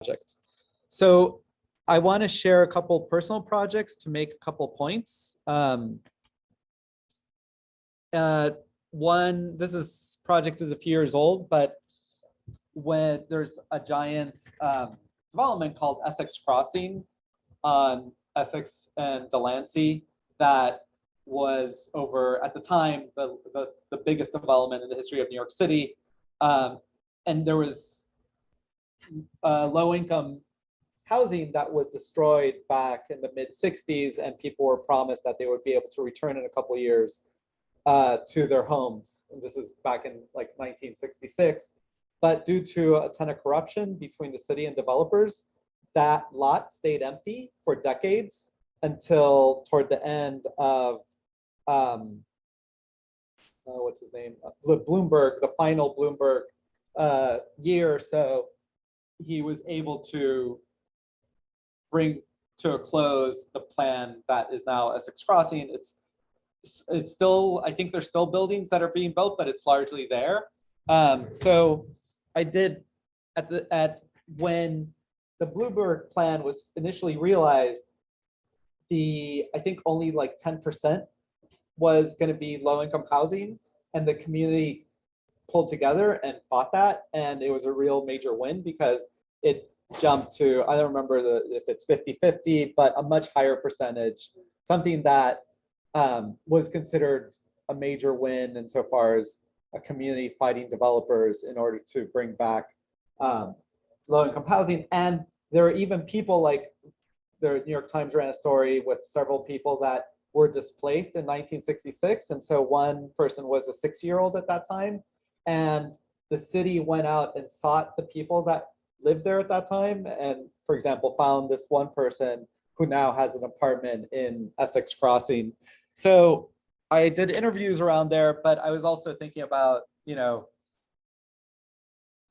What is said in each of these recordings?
project. So I want to share a couple personal projects to make a couple points. One, this project is a few years old, but when there's a giant development called Essex Crossing on Essex and Delancey that was over, at the time, the biggest development in the history of New York City. And there was low-income housing that was destroyed back in the mid-60s, and people were promised that they would be able to return in a couple of years to their homes. And this is back in like 1966. But due to a ton of corruption between the city and developers, that lot stayed empty for decades until toward the end of what's his name? Bloomberg, the final Bloomberg year or so, he was able to bring to a close the plan that is now Essex Crossing. It's still, I think there's still buildings that are being built, but it's largely there. So I did when the Bloomberg plan was initially realized, I think only like 10% was going to be low-income housing, and the community pulled together and fought that, and it was a real major win because it jumped to, I don't remember if it's 50-50, but a much higher percentage, something that was considered a major win insofar as a community fighting developers in order to bring back low-income housing. And there are even people like the New York Times ran a story with several people that were displaced in 1966. And so one person was a 6-year-old at that time. And the city went out and sought the people that lived there at that time. And for example, found this one person who now has an apartment in Essex Crossing. So I did interviews around there, but I was also thinking about,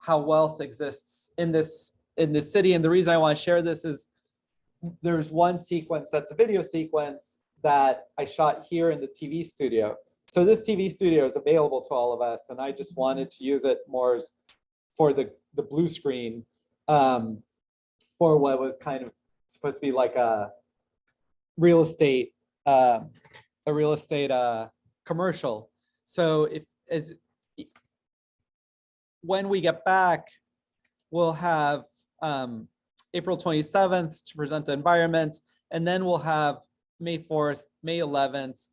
how wealth exists in this city. And the reason I want to share this is there's one sequence that's a video sequence that I shot here in the TV studio. So this TV studio is available to all of us, and I just wanted to use it more for the blue screen for what was kind of supposed to be like a real estate commercial. So when we get back, we'll have April 27th to present the environment, and then we'll have May 4th, May 11th,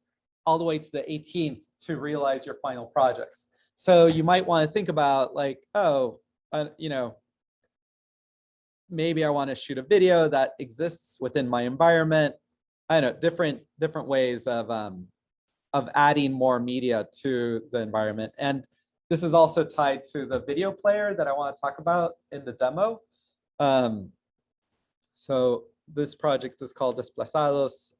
all the way to the 18th to realize your final projects. So you might want to think about like, maybe I want to shoot a video that exists within my environment. I don't know, different ways of adding more media to the environment. And this is also tied to the video player that I want to talk about in the demo. So this project is called Desplazados.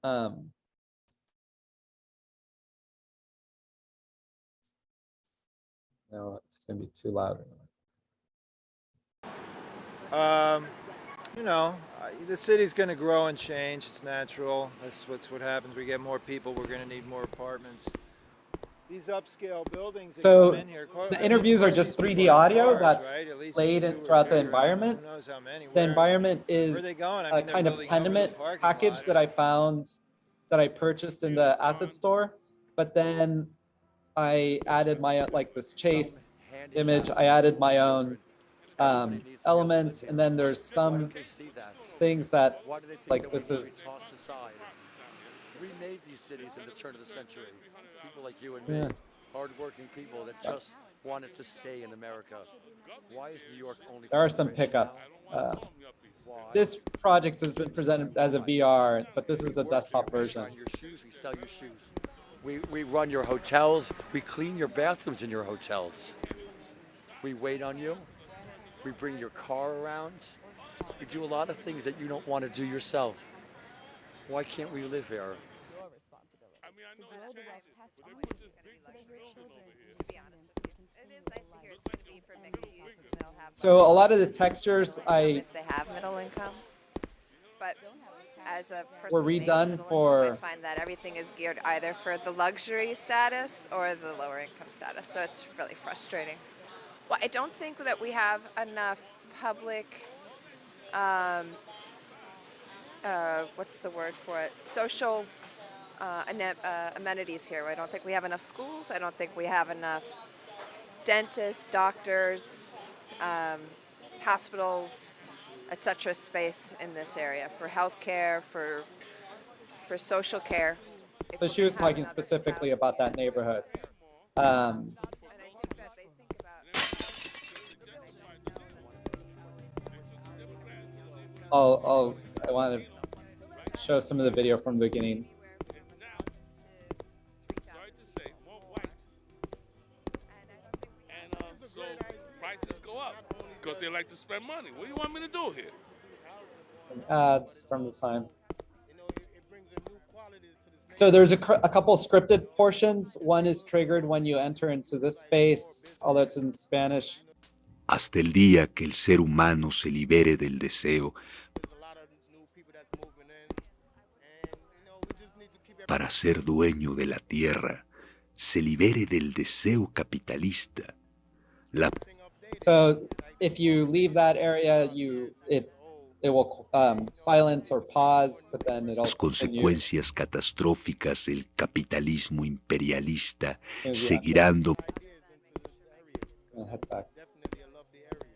No, it's going to be too loud. The city's going to grow and change. It's natural. That's what happens. We get more people. We're going to need more apartments. These upscale buildings. So come in here, the interviews are just 3D audio that's played throughout the environment. The environment is a kind of tenement package that I found, that I purchased in the asset store. But then I added my, like this chase image, I added my own elements. And then there's some things that, like this is. We made these cities at the turn of the century. People like you and me, hardworking people that just wanted to stay in America. Why is New York only? There are some pickups. This project has been presented as a VR, but this is the desktop version. Your shoes, we sell your shoes. We run your hotels. We clean your bathrooms in your hotels. We wait on you. We bring your car around. We do a lot of things that you don't want to do yourself. Why can't we live here? Your responsibility to grow the right testimony so that your children, to be honest with you. It is nice to hear it's going to be for mixed use. They'll have So a lot of the textures if they have middle income, but as a person were who makes redone middle for. income, I find that everything is geared either for the luxury status or the lower income status. So it's really frustrating. Well, I don't think that we have enough public what's the word for it? Social amenities here. I don't think we have enough schools. I don't think we have enough dentists, doctors, hospitals, etc. space in this area for healthcare, for social care. If So we're she was gonna have talking another specifically 1,000 about that units. neighborhood. And I think that they think about I want to show some of the video from the beginning. Sorry to say, more white. And so prices go up because they like to spend money. What do you want me to do here? Some ads from the time. So there's a couple scripted portions. One is triggered when you enter into this space, although it's in Spanish. Hasta el día que el ser humano se libere del deseo para ser dueño de la tierra, se libere del deseo capitalista. So if you leave that area, it will silence or pause, but then it'll Las continue. consecuencias catastróficas del capitalismo imperialista Yeah. seguirán I'll head back. Definitely, I love the areas.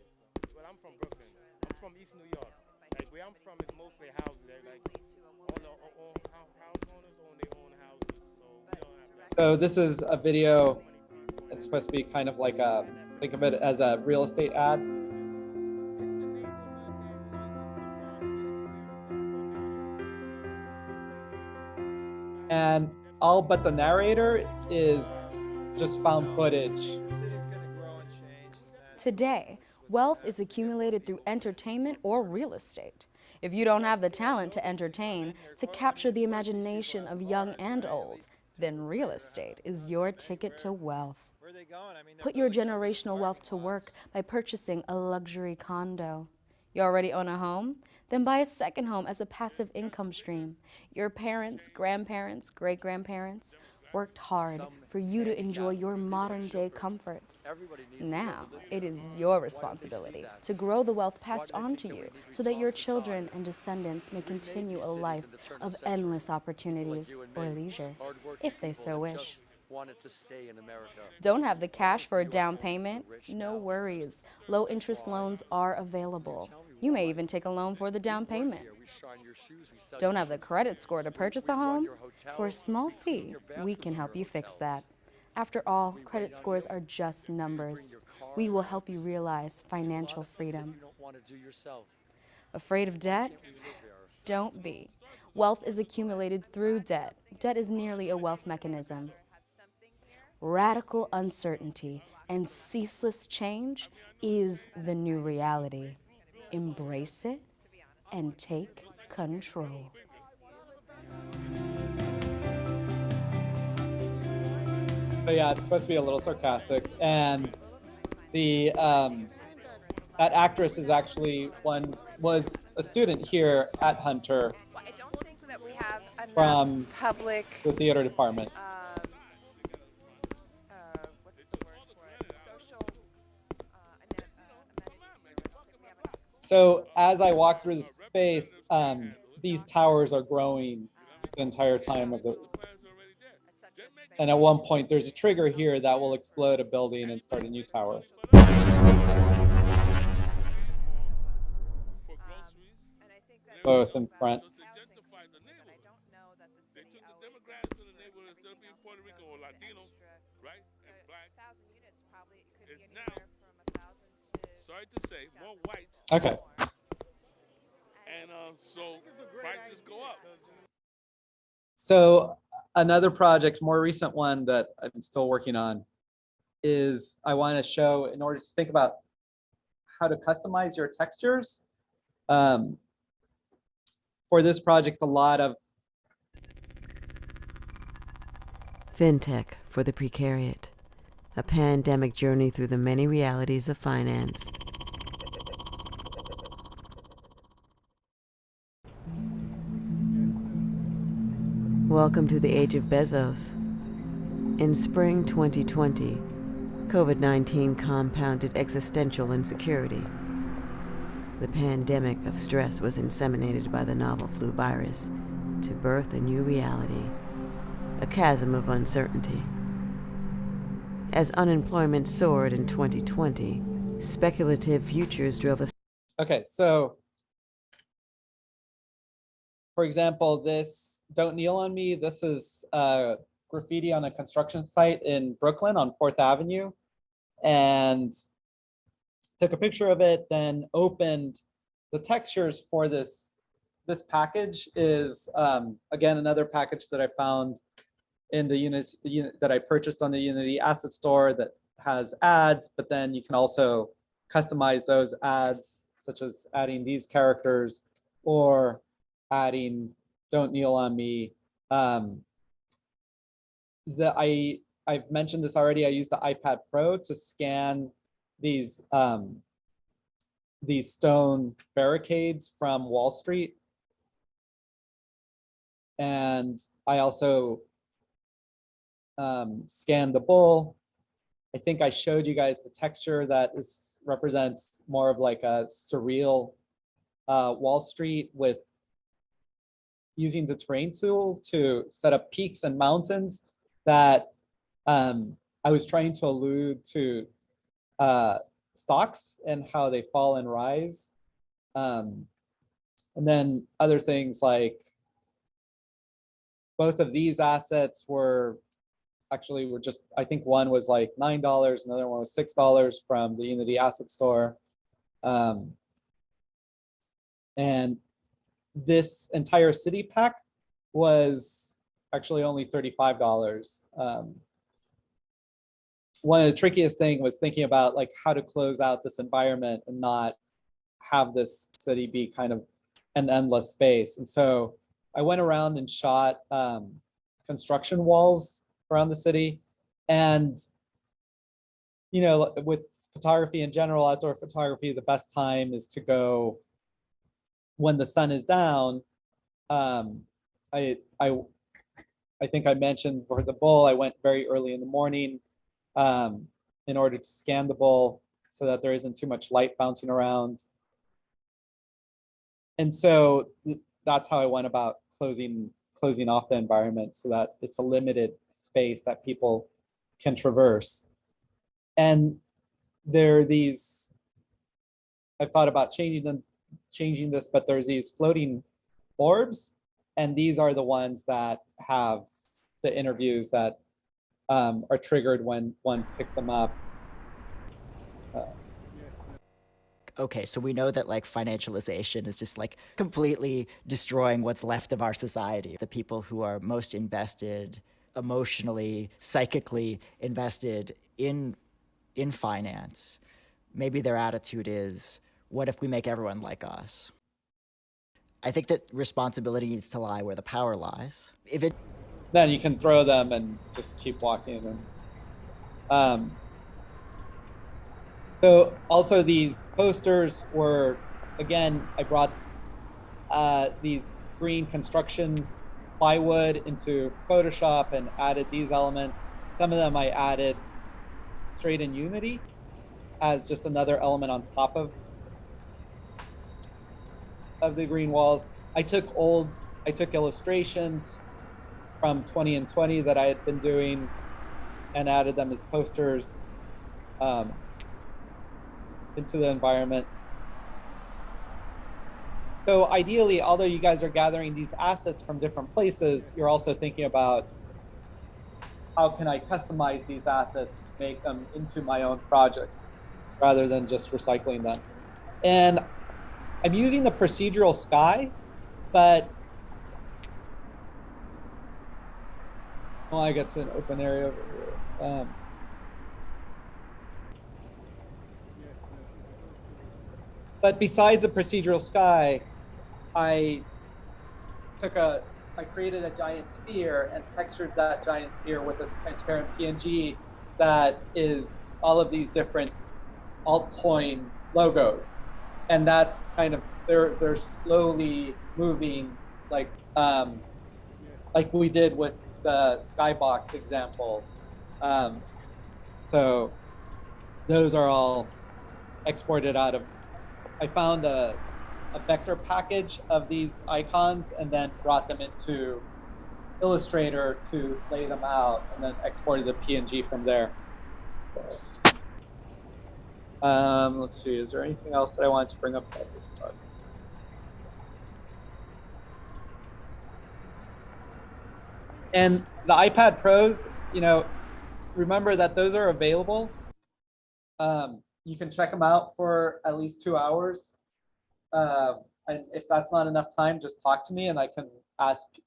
Well, I'm from Brooklyn. I'm from East New York. Like where I'm from is mostly houses. Like all house owners own their own houses, so we don't have that. So this is a video. It's supposed to be kind of like think of it as a real estate ad. And all but the narrator is just found footage. The city's gonna grow and change. It's natural. Today, wealth is accumulated through entertainment or real estate. If you don't have the talent to entertain, to capture the imagination of young and old, then real estate is your ticket to wealth. Where are they going? I mean, they're Put your building generational wealth to apartment work by purchasing a luxury condo. You already own a home? Then buy a second home as a passive income stream. Your parents, grandparents, great-grandparents worked hard for you to enjoy your modern-day comforts. Now, it is your responsibility to grow the wealth passed on to you so that your children and descendants may continue a life of endless opportunities or leisure, if they so wish. Wanted to stay in America. Don't have the cash for a down payment? No worries. Low-interest loans are available. You may even take a loan for the down payment. We shine your shoes, we sell Don't your have the shoes. credit score to purchase a home? For a small fee, we can help you fix that. After all, credit scores are just numbers. We will help you realize financial freedom. You don't want to do yourself. Afraid of debt? Don't be. Wealth is accumulated through debt. Debt is merely a wealth mechanism. Radical uncertainty and ceaseless change is the new reality. Embrace it and take control. But yeah, it's supposed to be a little sarcastic. And the that actress is actually was a student here at Hunter, Well, I don't think that we have enough From public. the theater department. What's the word for it? Social amenities. I don't think we have enough schools. So as I walk through the space, these towers are growing the entire time of the. At such a space. And at one point, there's a trigger here that will explode a building and start a new tower. For groceries, And I think that Both in front. just to gentrify the but I neighborhood. don't know that the They city took the always demographics of the says neighborhood instead of being everything Puerto Rico or else is Latino, extra. right? And But black. 1,000 units probably it could be It's anywhere from 1,000 to. Sorry to say, more white. Okay. And so prices go up. So another project, more recent one that I'm still working on, is I want to show, in order to think about how to customize your textures. For this project, a lot of FinTech for the precariat, a pandemic journey through the many realities of finance. Welcome to the age of Bezos. In spring 2020, COVID-19 compounded existential insecurity. The pandemic of stress was inseminated by the novel flu virus to birth a new reality, a chasm of uncertainty. As unemployment soared in 2020, speculative futures drove us. Okay, so for example, this "Don't Kneel on Me," this is graffiti on a construction site in Brooklyn on 4th Avenue, and took a picture of it, then opened the textures for this. This package is, again, another package that I found in the units that I purchased on the Unity Asset Store that has ads, but then you can also customize those ads, such as adding these characters or adding "Don't Kneel on Me." I've mentioned this already. I use the iPad Pro to scan these stone barricades from Wall Street. And I also scanned the bull. I think I showed you guys the texture that represents more of like a surreal Wall Street, with using the terrain tool to set up peaks and mountains that I was trying to allude to stocks and how they fall and rise. And then other things like both of these assets were just, I think one was like $9, another one was $6 from the Unity Asset Store. And this entire city pack was actually only $35. One of the trickiest thing was thinking about like how to close out this environment and not have this city be kind of an endless space. And so I went around and shot construction walls around the city. And, you know, with photography in general, outdoor photography, the best time is to go when the sun is down. I think I mentioned for the bull, I went very early in the morning in order to scan the bull so that there isn't too much light bouncing around. And so that's how I went about closing off the environment so that it's a limited space that people can traverse. And there are these, I thought about changing this, but there's these floating orbs, and these are the ones that have the interviews that are triggered when one picks them up. Okay, so we know that like financialization is just like completely destroying what's left of our society. The people who are most invested, emotionally, psychically invested in finance, maybe their attitude is, what if we make everyone like us? I think that responsibility needs to lie where the power lies. Then you can throw them and just keep walking. And so also these posters were, again, I brought these green construction plywood into Photoshop and added these elements. Some of them I added straight in Unity as just another element on top of the green walls. I took illustrations from 20 and 20 that I had been doing and added them as posters into the environment. So ideally, although you guys are gathering these assets from different places, you're also thinking about how can I customize these assets to make them into my own project rather than just recycling them. And I'm using the procedural sky, but I get to an open area over here. But besides the procedural sky, I created a giant sphere and textured that giant sphere with a transparent PNG that is all of these different altcoin logos. And that's kind of, they're slowly moving like we did with the Skybox example. So those are all exported out of I found a vector package of these icons and then brought them into Illustrator to lay them out, and then exported the PNG from there. So, let's see, is there anything else that I wanted to bring up about this project? And the iPad Pros, you know, remember that those are available. You can check them out for at least 2 hours. And if that's not enough time, just talk to me and I can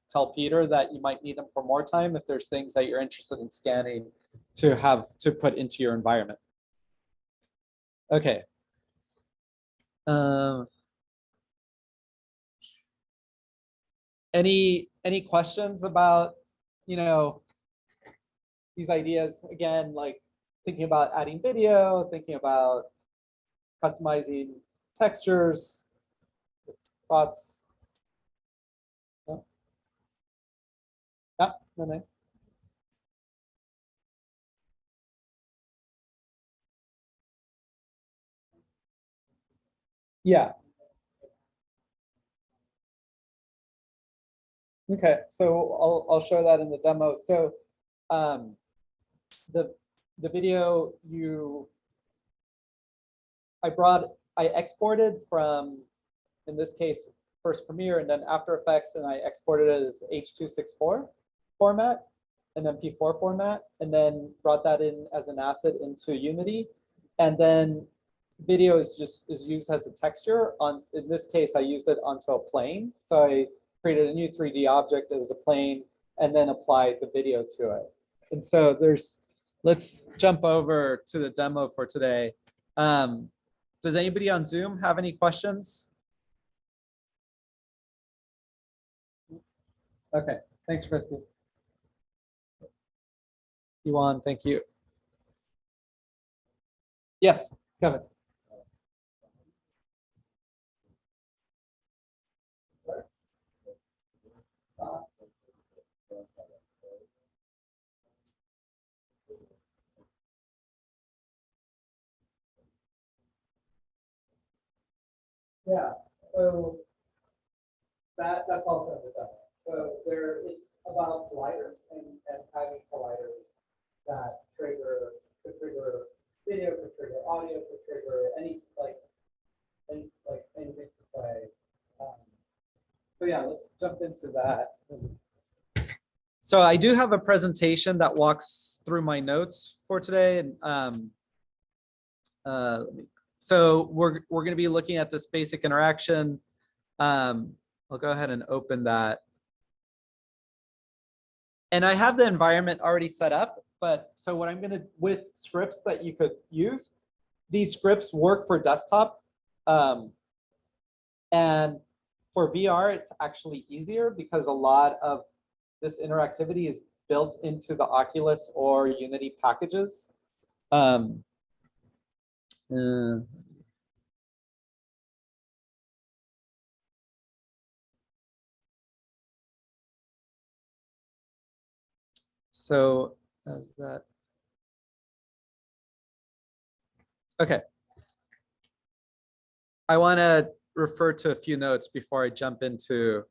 tell Peter that you might need them for more time if there's things that you're interested in scanning to have to put into your environment. Okay. Any questions about, you know, these ideas? Again, like thinking about adding video, thinking about customizing textures, thoughts? No? Yeah, no. Yeah. Okay, so I'll show that in the demo. So the video I exported from, in this case, first Premiere and then After Effects, and I exported it as H.264 format and then P4 format, and then brought that in as an asset into Unity. And then video is used as a texture. In this case, I used it onto a plane. So I created a new 3D object as a plane and then applied the video to it. And so let's jump over to the demo for today. Does anybody on Zoom have any questions? Okay, thanks, Christy. Yuan, thank you. Yes, Kevin. Yeah, so that's also the demo. So it's about colliders and having colliders that could trigger video, could trigger audio, could trigger anything to play. So yeah, let's jump into that. So I do have a presentation that walks through my notes for today. And so we're going to be looking at this basic interaction. I'll go ahead and open that. And I have the environment already set up, but so what I'm going to, with scripts that you could use, these scripts work for desktop. And for VR, it's actually easier because a lot of this interactivity is built into the Oculus or Unity packages. So as that, okay. I want to refer to a few notes before I jump into.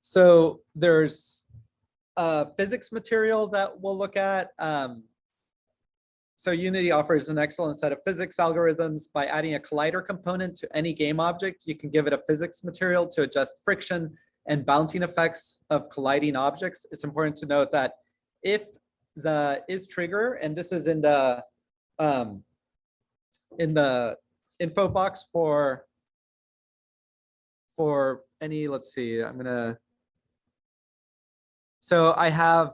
So there's physics material that we'll look at. So Unity offers an excellent set of physics algorithms. By adding a collider component to any game object, you can give it a physics material to adjust friction and bouncing effects of colliding objects. It's important to note that if the is trigger, and this is in the info box for any, let's see, so I have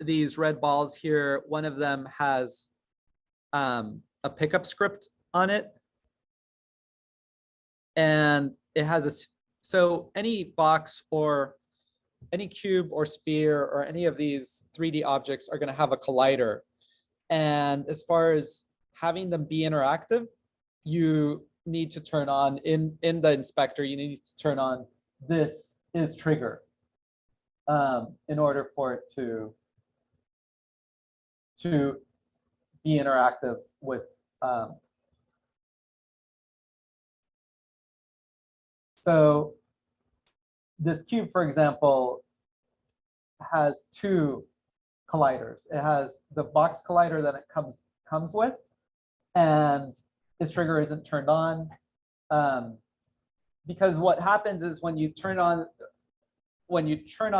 these red balls here. One of them has a pickup script on it. And it has so any box or any cube or sphere or any of these 3D objects are going to have a collider. And as far as having them be interactive, you need to turn on in the inspector, you need to turn on this is trigger in order for it to to be interactive with. So this cube, for example, has two colliders. It has the box collider that it comes with, and its trigger isn't turned on. Because what happens is when you turn on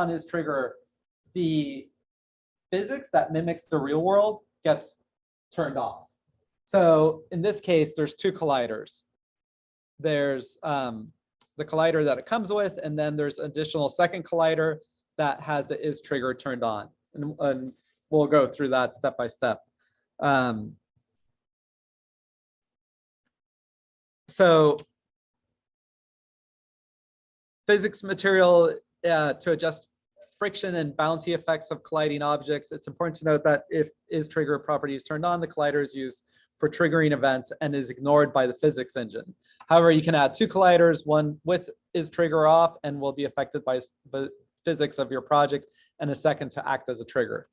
his trigger, the physics that mimics the real world gets turned off. So in this case, there's two colliders. There's the collider that it comes with, and then there's additional second collider that has the is trigger turned on. And we'll go through that step by step. So physics material to adjust friction and bouncy effects of colliding objects. It's important to note that if is trigger property is turned on, the collider is used for triggering events and is ignored by the physics engine. However, you can add two colliders, one with is trigger off and will be affected by physics of your project, and a second to act as a trigger.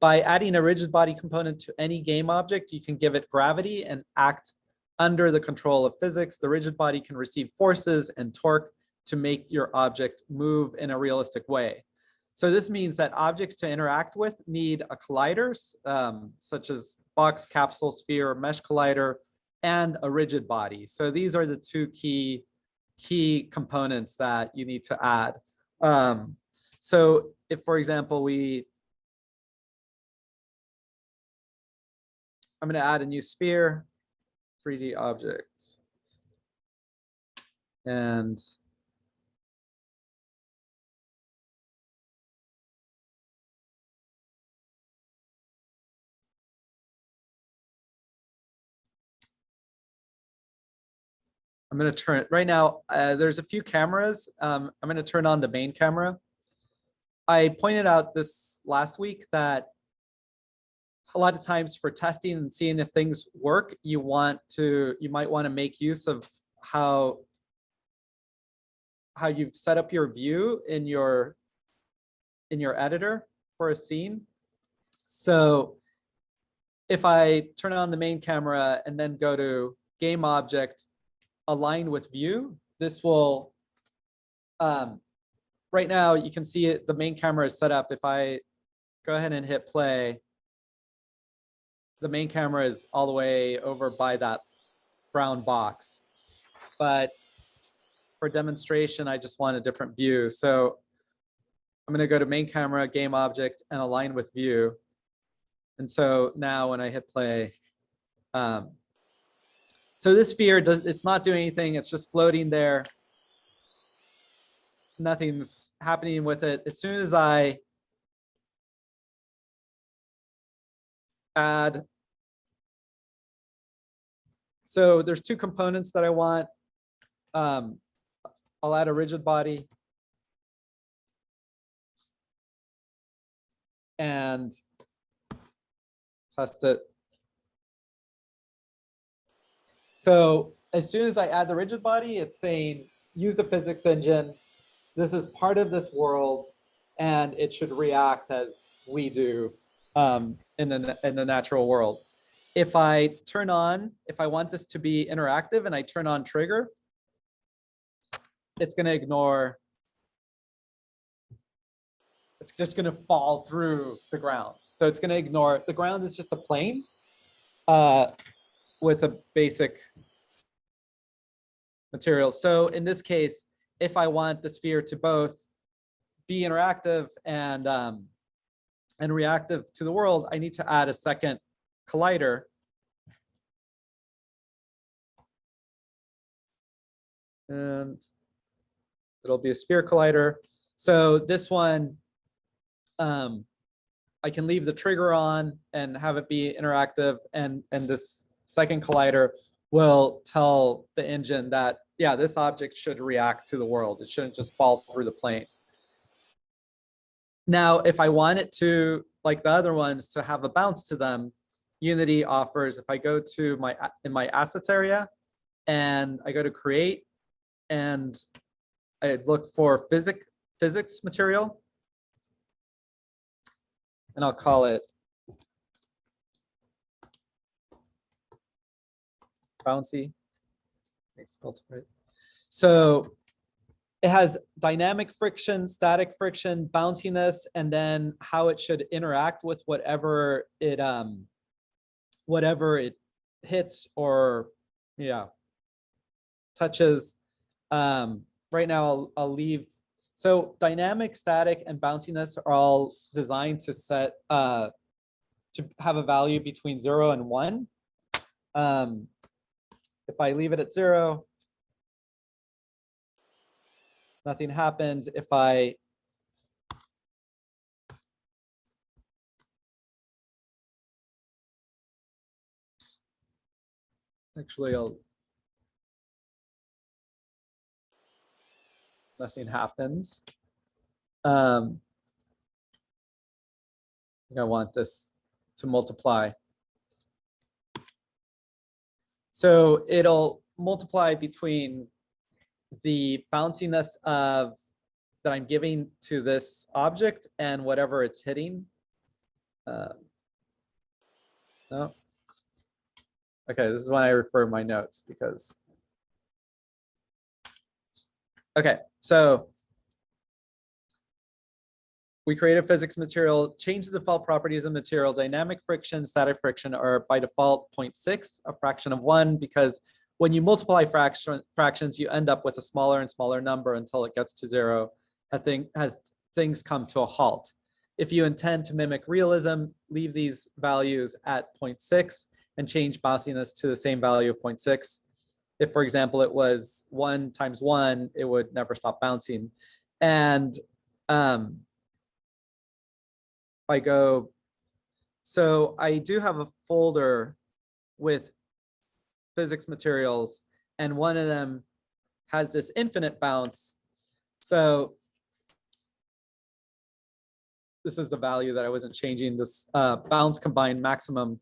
By adding a rigid body component to any game object, you can give it gravity and act under the control of physics. The rigid body can receive forces and torque to make your object move in a realistic way. So this means that objects to interact with need a collider, such as box, capsule, sphere, mesh collider, and a rigid body. So these are the two key components that you need to add. So if, for example, I'm going to add a new sphere, 3D object, and I'm going to turn it right now. There's a few cameras. I'm going to turn on the main camera. I pointed out this last week that a lot of times for testing and seeing if things work, you might want to make use of how you've set up your view in your editor for a scene. So if I turn on the main camera and then go to game object, align with view, this will, right now you can see it, the main camera is set up. If I go ahead and hit play, the main camera is all the way over by that brown box. But for demonstration, I just want a different view. So I'm going to go to main camera, game object, and align with view. And so now when I hit play, so this sphere it's not doing anything. It's just floating there. Nothing's happening with it. As soon as I add, so there's two components that I want. I'll add a rigid body and test it. So as soon as I add the rigid body, it's saying use the physics engine. This is part of this world, and it should react as we do in the natural world. If I want this to be interactive and I turn on trigger, it's going to ignore. It's just going to fall through the ground. So it's going to ignore. The ground is just a plane with a basic material. So in this case, if I want the sphere to both be interactive and reactive to the world, I need to add a second collider. And it'll be a sphere collider. So this one, I can leave the trigger on and have it be interactive, and this second collider will tell the engine that, yeah, this object should react to the world. It shouldn't just fall through the plane. Now, if I want it to, like the other ones, to have a bounce to them, Unity offers, if I go to my assets area and I go to create and I look for physics material, and I'll call it bouncy. So it has dynamic friction, static friction, bounciness, and then how it should interact with whatever it hits or touches. Right now I'll leave. So dynamic, static, and bounciness are all designed to set to have a value between 0 and 1. If I leave it at 0, nothing happens. If I nothing happens. I think I want this to multiply. So it'll multiply between the bounciness of that I'm giving to this object and whatever it's hitting. No. Okay, this is when I refer my notes because. Okay, so we create a physics material, change the default properties of material. Dynamic friction, static friction are by default 0.6, a fraction of 1, because when you multiply fractions, you end up with a smaller and smaller number until it gets to 0. Things come to a halt. If you intend to mimic realism, leave these values at 0.6 and change bounciness to the same value of 0.6. If, for example, it was 1 times 1, it would never stop bouncing. And I go, so I do have a folder with physics materials, and one of them has this infinite bounce. So this is the value that I wasn't changing, this bounce combined maximum.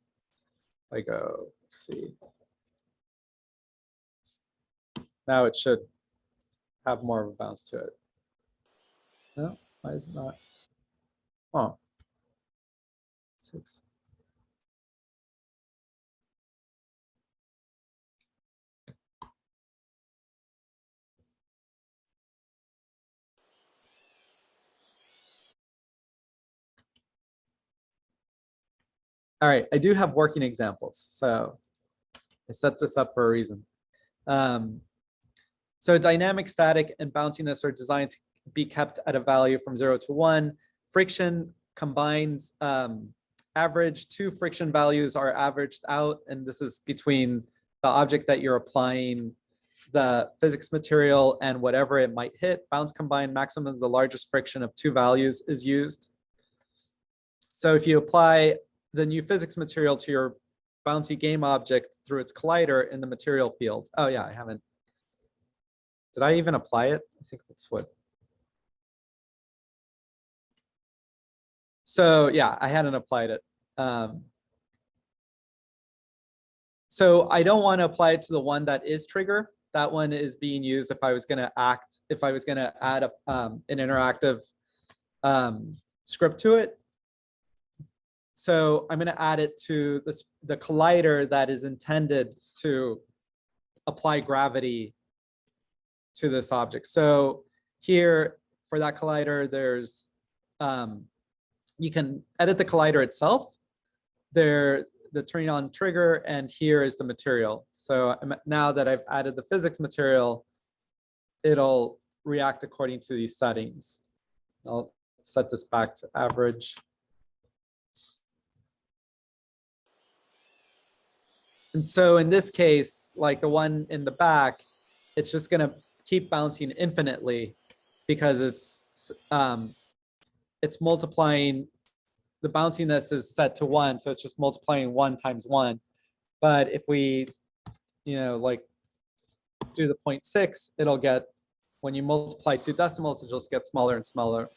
I go, let's see. Now it should have more of a bounce to it. No, why is it not? Oh. 6. All right, I do have working examples, so I set this up for a reason. So dynamic, static, and bounciness are designed to be kept at a value from 0 to 1. Friction combines average. 2 friction values are averaged out, and this is between the object that you're applying the physics material and whatever it might hit. Bounce combined maximum, the largest friction of 2 values is used. So if you apply the new physics material to your bouncy game object through its collider in the material field. Oh yeah, I haven't. Did I even apply it? I think that's what. So yeah, I hadn't applied it. So I don't want to apply it to the one that is trigger. That one is being used if I was going to add an interactive script to it. So I'm going to add it to the collider that is intended to apply gravity to this object. So here for that collider, there's you can edit the collider itself. The turning on trigger, and here is the material. So now that I've added the physics material, it'll react according to these settings. I'll set this back to average. And so in this case, like the one in the back, it's just going to keep bouncing infinitely because it's multiplying. The bounciness is set to 1, so it's just multiplying 1 times 1. But if we, like do the 0.6, it'll get, when you multiply 2 decimals, it'll just get smaller and smaller.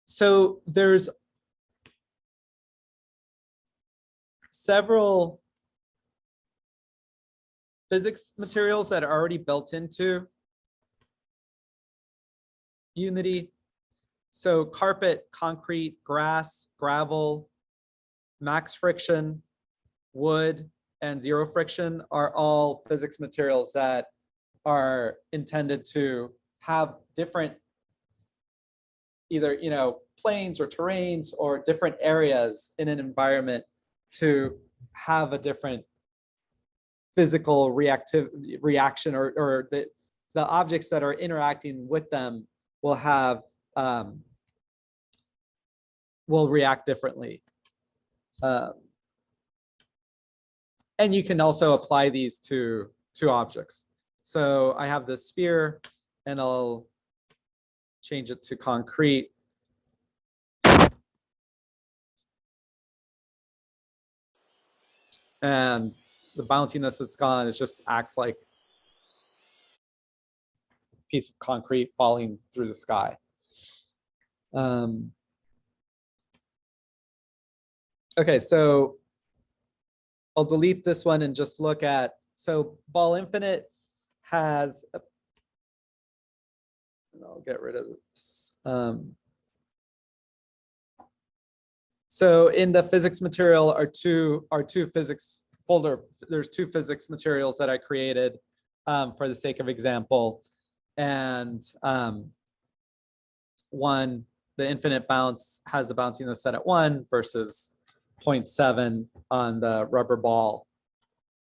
So there's several physics materials that are already built into Unity. So carpet, concrete, grass, gravel, max friction, wood, and zero friction are all physics materials that are intended to have different either, you know, planes or terrains or different areas in an environment to have a different physical reaction, or the objects that are interacting with them will have will react differently. And you can also apply these to objects. So I have this sphere and I'll change it to concrete. And the bounciness that's gone, it just acts like a piece of concrete falling through the sky. Okay, so I'll delete this one and just look at, so Ball Infinite has, and I'll get rid of this. So in the physics material are two physics folder. There's two physics materials that I created for the sake of example. And one, the infinite bounce has the bounciness set at 1 versus 0.7 on the rubber ball.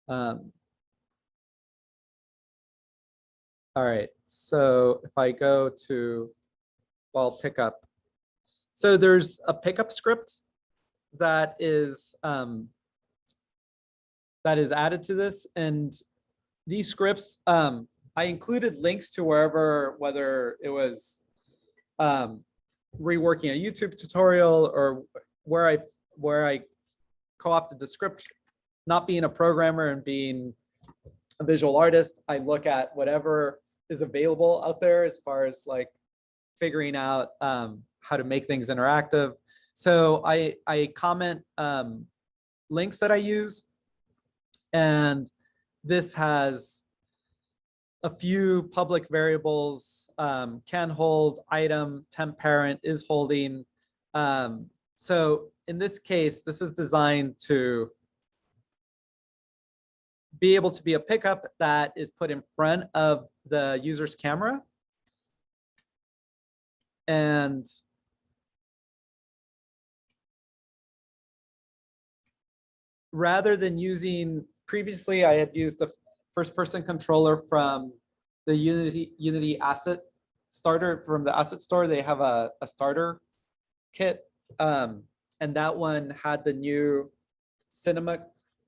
All right, so if I go to ball pickup, so there's a pickup script that is added to this, and these scripts, I included links to wherever, whether it was reworking a YouTube tutorial or where I co-opted the script. Not being a programmer and being a visual artist, I look at whatever is available out there as far as like figuring out how to make things interactive. So I comment links that I use, and this has a few public variables, can hold, item, temp parent, is holding. So in this case, this is designed to be able to be a pickup that is put in front of the user's camera. And rather than using, previously I had used a first-person controller from the Unity asset starter, from the asset store. They have a starter kit, and that one had the new Cinema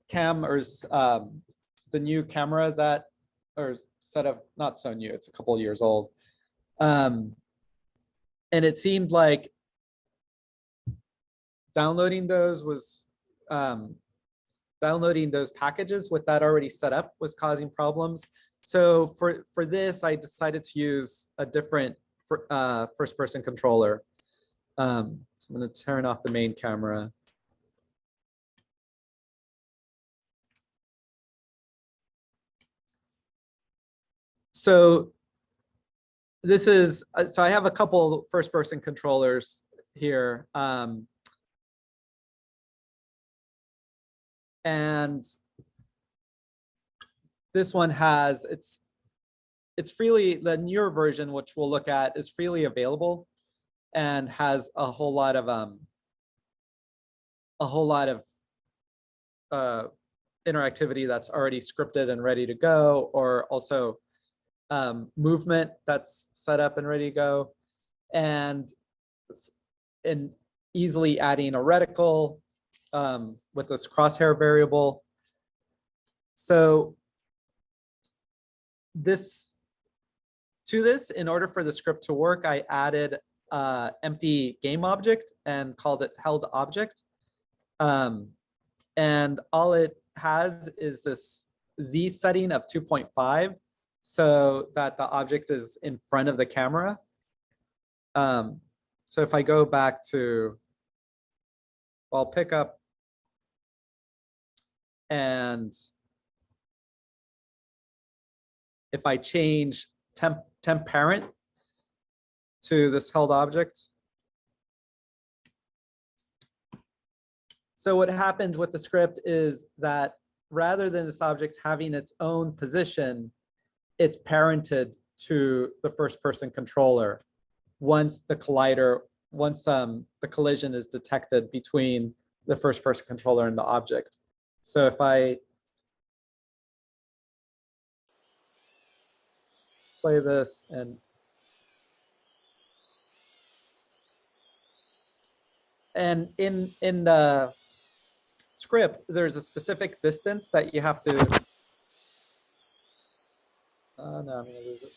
Cam, or the new camera that, or set of, not so new, it's a couple of years old. And it seemed like downloading those packages with that already set up was causing problems. So for this, I decided to use a different first-person controller. So I'm going to turn off the main camera. So this is, so I have a couple first-person controllers here. And this one has, it's freely, the newer version, which we'll look at, is freely available and has a whole lot of interactivity that's already scripted and ready to go, or also movement that's set up and ready to go, and easily adding a reticle with this crosshair variable. So in order for the script to work, I added empty game object and called it held object. And all it has is this Z setting of 2.5, so that the object is in front of the camera. So if I go back to ball pickup, and if I change temp parent to this held object, So what happens with the script is that rather than this object having its own position, it's parented to the first person controller once the collision is detected between the first person controller and the object. So if I play this and in the script, there's a specific distance that you have to, no, I'm gonna lose it.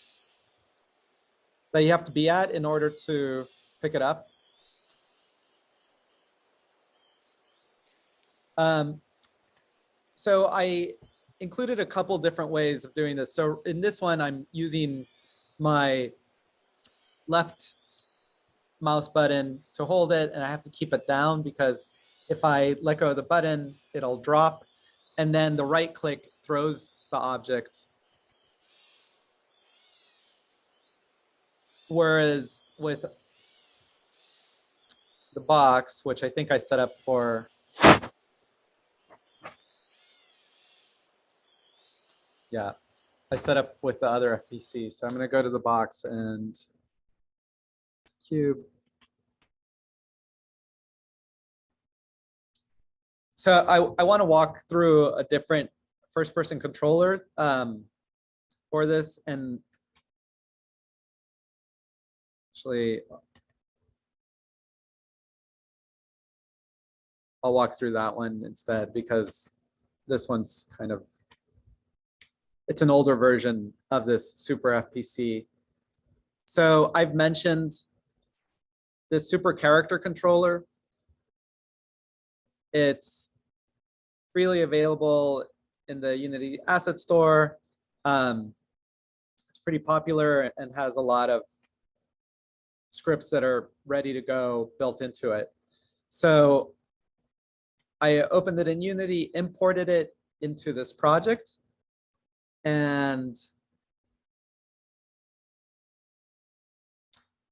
That you have to be at in order to pick it up. So I included a couple different ways of doing this. So in this one, I'm using my left mouse button to hold it, and I have to keep it down because if I let go of the button, it'll drop. And then the right click throws the object. Whereas with the box, which I think I set up for, yeah, I set up with the other FPC. So I'm going to go to the box and cube. So I want to walk through a different first person controller for this, and actually I'll walk through that one instead because this one's kind of, it's an older version of this super FPC. So I've mentioned this super character controller. It's freely available in the Unity Asset Store. It's pretty popular and has a lot of scripts that are ready to go built into it. So I opened it in Unity, imported it into this project, and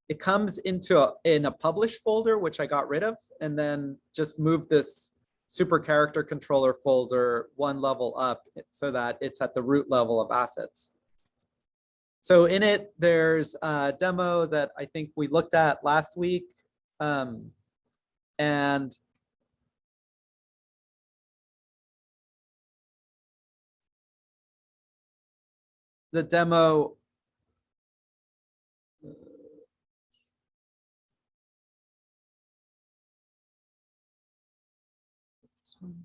it comes into in a publish folder, which I got rid of, and then just moved this super character controller folder one level up so that it's at the root level of assets. So in it, there's a demo that I think we looked at last week. And the demo, this one.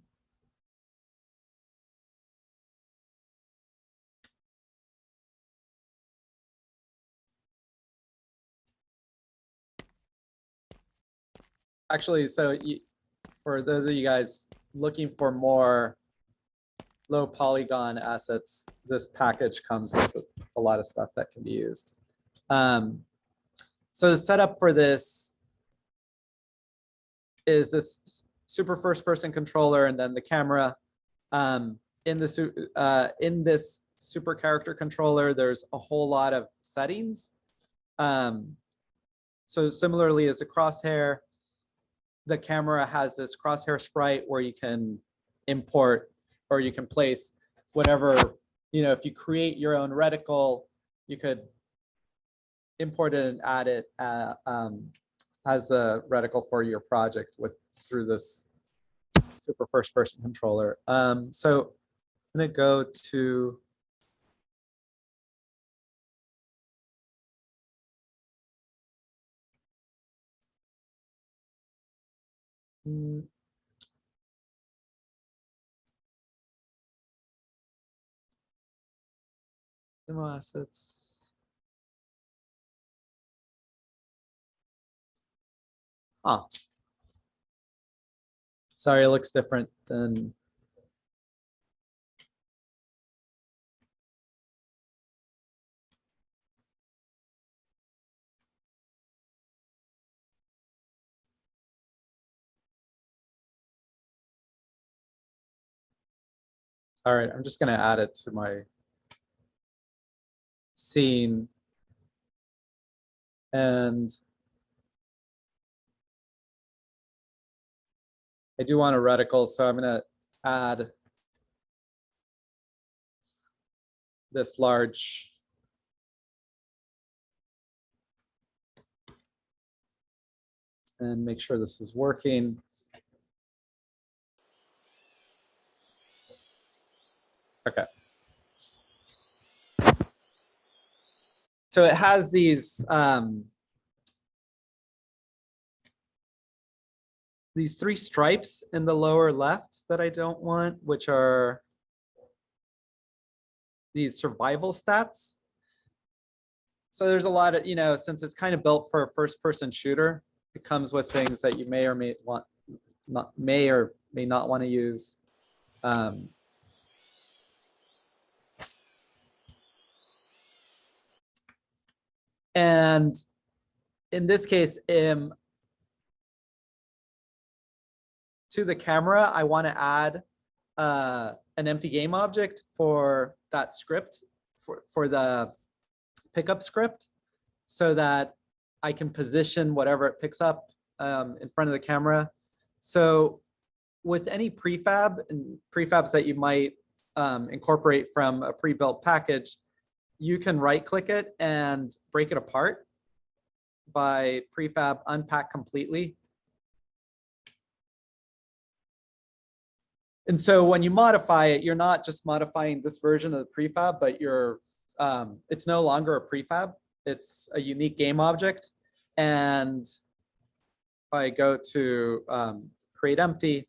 Actually, so for those of you guys looking for more low polygon assets, this package comes with a lot of stuff that can be used. So the setup for this is this super first person controller and then the camera. In this super character controller, there's a whole lot of settings. So similarly as a crosshair, the camera has this crosshair sprite where you can import or you can place whatever, if you create your own reticle, you could import it and add it as a reticle for your project through this super first person controller. So I'm gonna go to demo assets. Sorry, it looks different than. All right, I'm just gonna add it to my scene. And I do want a reticle, so I'm gonna add this large and make sure this is working. Okay. So it has these three stripes in the lower left that I don't want, which are these survival stats. So there's a lot of, since it's kind of built for a first person shooter, it comes with things that you may or may not want to use. And in this case, to the camera, I want to add an empty game object for that script, for the pickup script, so that I can position whatever it picks up in front of the camera. So with any prefab and prefabs that you might incorporate from a pre-built package, you can right click it and break it apart by prefab unpack completely. And so when you modify it, you're not just modifying this version of the prefab, but it's no longer a prefab. It's a unique game object. And if I go to create empty,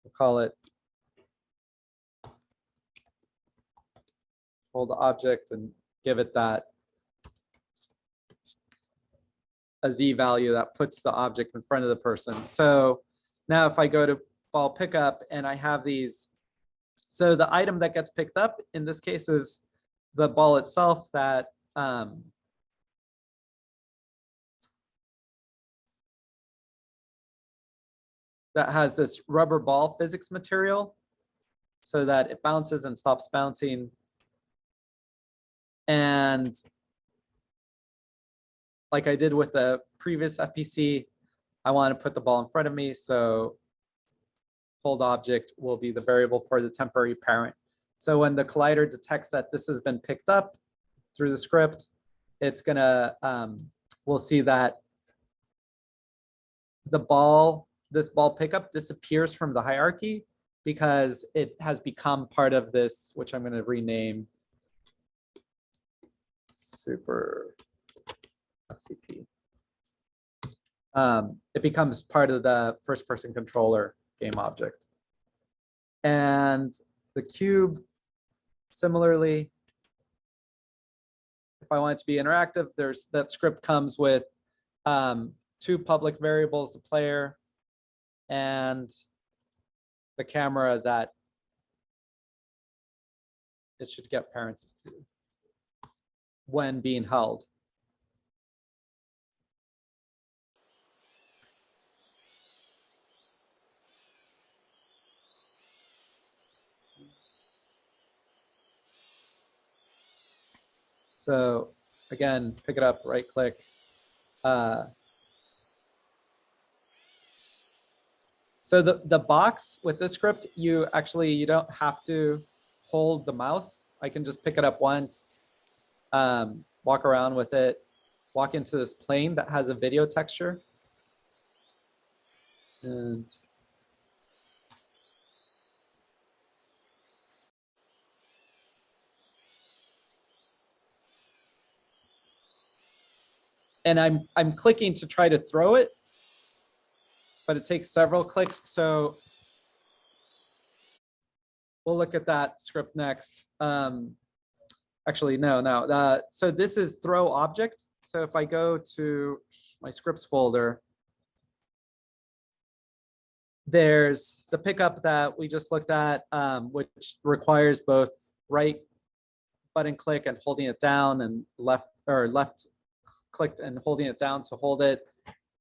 we'll call it hold the object and give it a Z value that puts the object in front of the person. So now if I go to ball pickup and I have these, so the item that gets picked up in this case is the ball itself that that has this rubber ball physics material so that it bounces and stops bouncing. And like I did with the previous FPC, I want to put the ball in front of me. So hold object will be the variable for the temporary parent. So when the collider detects that this has been picked up through the script, it's gonna, we'll see that this ball pickup disappears from the hierarchy because it has become part of this, which I'm gonna rename Super FCP. It becomes part of the first person controller game object. And the cube, similarly, if I want it to be interactive, that script comes with 2 public variables, the player and the camera that it should get parents to when being held. So again, pick it up, right click. So the box with this script, you don't have to hold the mouse. I can just pick it up once, walk around with it, walk into this plane that has a video texture. And I'm clicking to try to throw it, but it takes several clicks. So we'll look at that script next. Actually, no. So this is throw object. So if I go to my scripts folder, there's the pickup that we just looked at, which requires both right button click and holding it down, and left clicked and holding it down to hold it,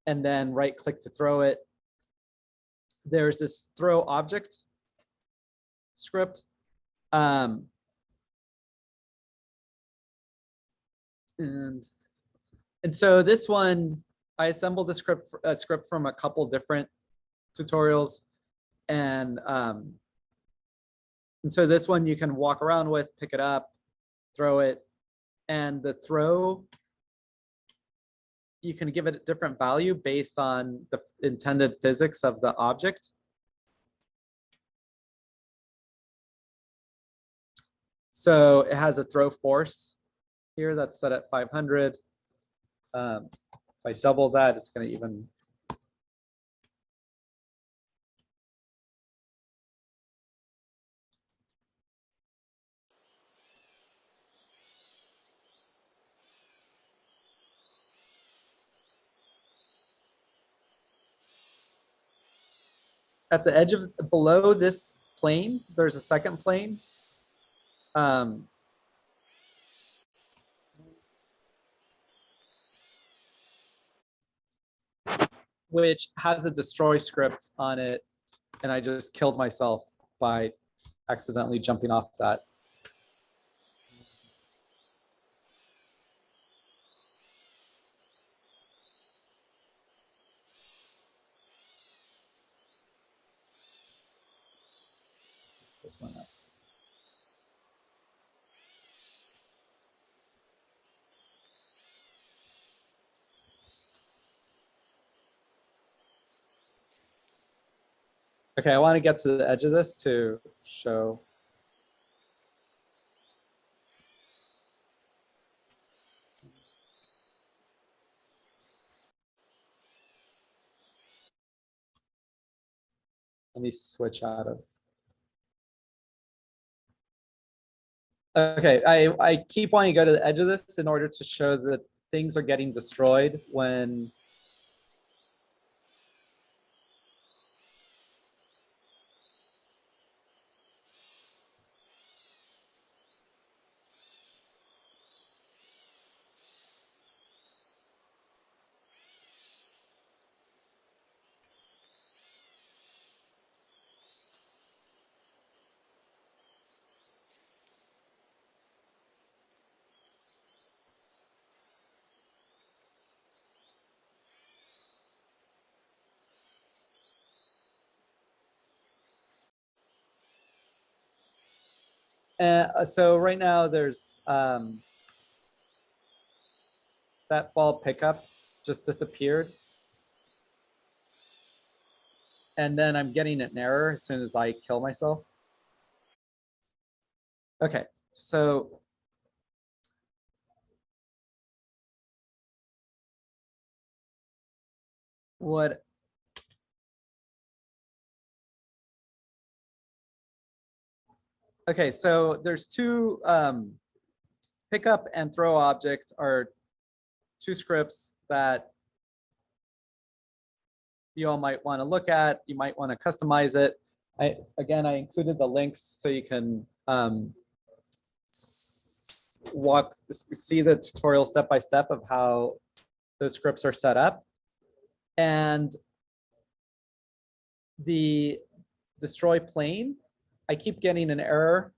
and then right click to throw it. There's this throw object script. And so this one, I assembled a script from a couple different tutorials. And so this one you can walk around with, pick it up, throw it, and the throw, you can give it a different value based on the intended physics of the object. So it has a throw force here that's set at 500. If I double that, it's going to even. At the edge of below this plane, there's a second plane. Which has a destroy script on it, and I just killed myself by accidentally jumping off that. This one up. Okay, I want to get to the edge of this to show. Let me switch out of. Okay, I keep wanting to go to the edge of this in order to show that things are getting destroyed when so right now there's that ball pickup just disappeared. And then I'm getting an error as soon as I kill myself. Okay, so what? Okay, so there's two pickup and throw object are two scripts that you all might want to look at. You might want to customize it. I included the links so you can see the tutorial step by step of how those scripts are set up. And the destroy plane, I keep getting an error,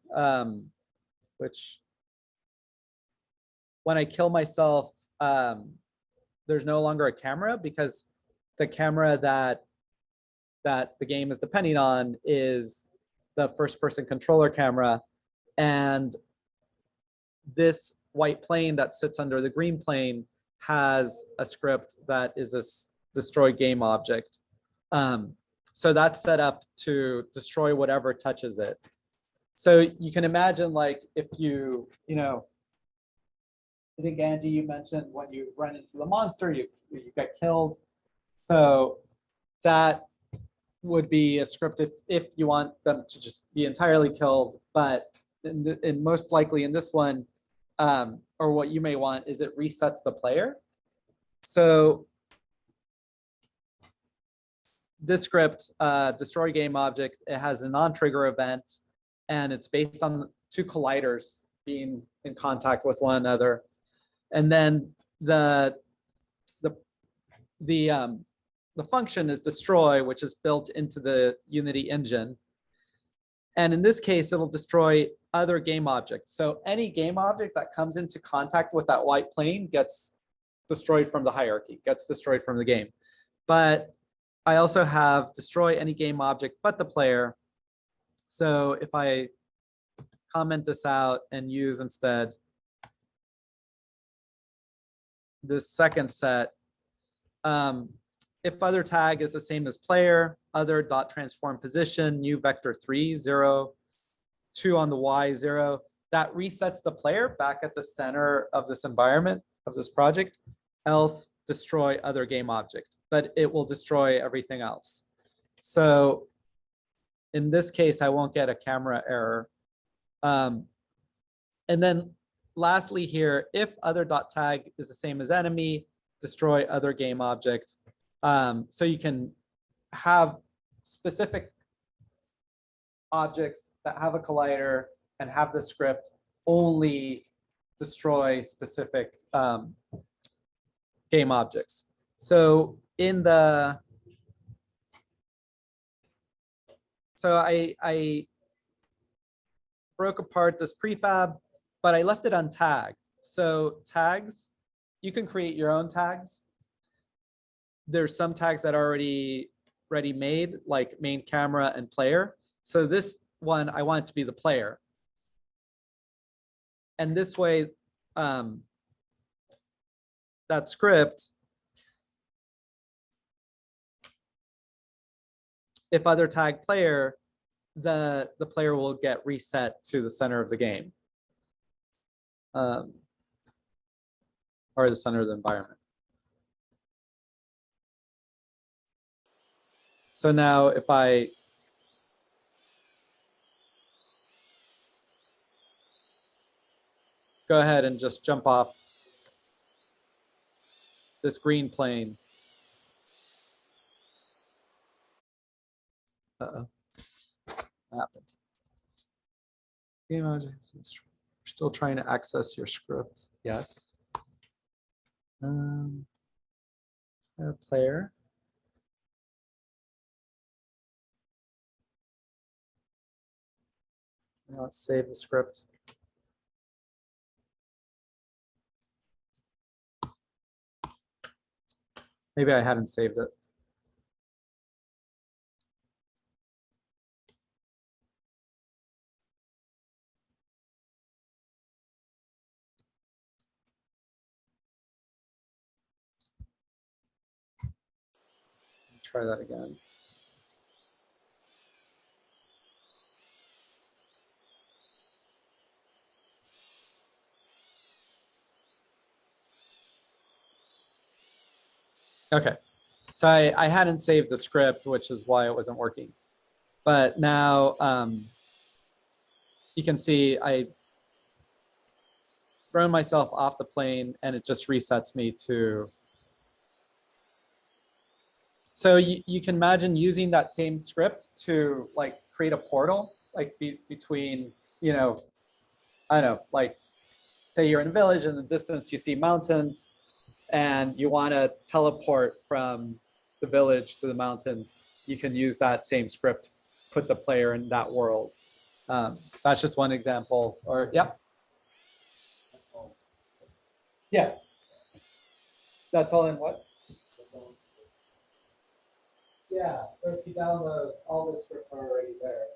which when I kill myself, there's no longer a camera because the camera that the game is depending on is the first person controller camera. And this white plane that sits under the green plane has a script that is this destroy game object. So that's set up to destroy whatever touches it. So you can imagine, like, if you I think Angie, you mentioned when you run into the monster, you get killed. So that would be a script if you want them to just be entirely killed. But in most likely in this one, or what you may want is it resets the player. So this script, destroy game object, it has a non-trigger event, and it's based on two colliders being in contact with one another. And then the function is destroy, which is built into the Unity engine. And in this case, it'll destroy other game objects. So any game object that comes into contact with that white plane gets destroyed from the hierarchy, gets destroyed from the game. But I also have destroy any game object but the player. So if I comment this out and use instead this second set, if other tag is the same as player, other dot transform position, new vector 3, 0, 2 on the Y, 0, that resets the player back at the center of this environment of this project, else destroy other game object, but it will destroy everything else. So in this case, I won't get a camera error. And then lastly here, if other dot tag is the same as enemy, destroy other game object. So you can have specific objects that have a collider and have the script only destroy specific game objects. So in the, so I broke apart this prefab, but I left it untagged. So tags, you can create your own tags. There's some tags that are already ready-made, like main camera and player. So this one, I want it to be the player. And this way, that script, if other tag player, the player will get reset to the center of the game. Or the center of the environment. So now if I go ahead and just jump off this green plane. Uh-oh. What happened? Game object. Still trying to access your script. Yes. Player. Now let's save the script. Maybe I hadn't saved it. Try that again. Okay, so I hadn't saved the script, which is why it wasn't working. But now you can see I thrown myself off the plane and it just resets me to. So you can imagine using that same script to like create a portal, like between, you know, I don't know, like say you're in a village in the distance, you see mountains and you want to teleport from the village to the mountains. You can use that same script, put the player in that world. That's just one example. Or yeah. Yeah. That's all in what? Yeah, so if you download, all the scripts are already there.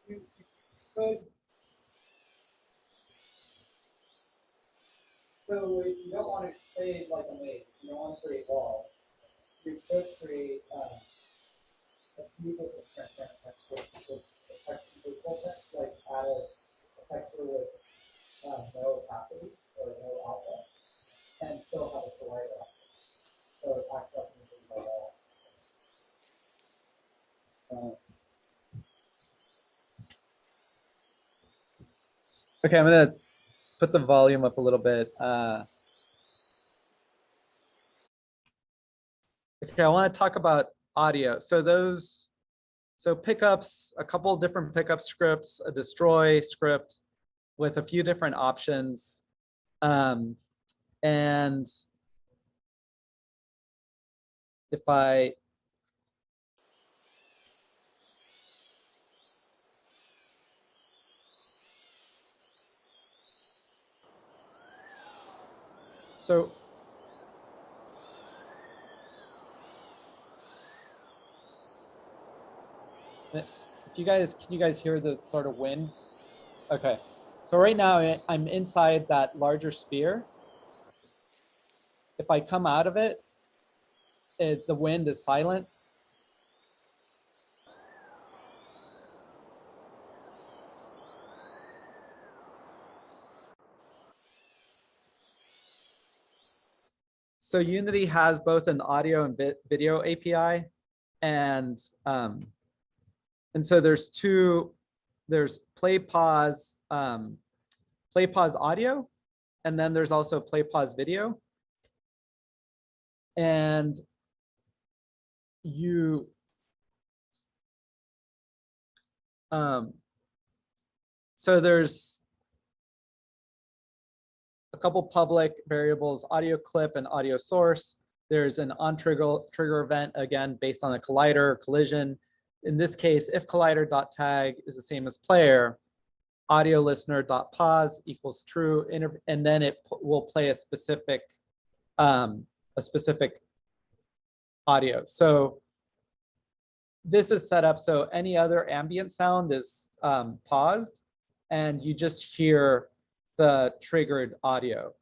You could, so if you don't want to say like a maze, you don't want to create walls, you could create a few different transparent textures, text, like add a texture with no opacity or no alpha, and still have a collider. So it acts up in things like that. Okay, I'm gonna put the volume up a little bit. Okay, I want to talk about audio. So pickups, a couple of different pickup scripts, a destroy script with a few different options. And if I So can you guys hear the sort of wind? Okay. So right now I'm inside that larger sphere. If I come out of it, the wind is silent. So Unity has both an audio and video API, and so there's play pause audio, and then there's also play pause video. And you so there's a couple public variables, audio clip and audio source. There's an on trigger event, again, based on a collider collision. In this case, if collider.tag is the same as player, audio listener.pause equals true, and then it will play a specific audio. So this is set up so any other ambient sound is paused, and you just hear the triggered audio.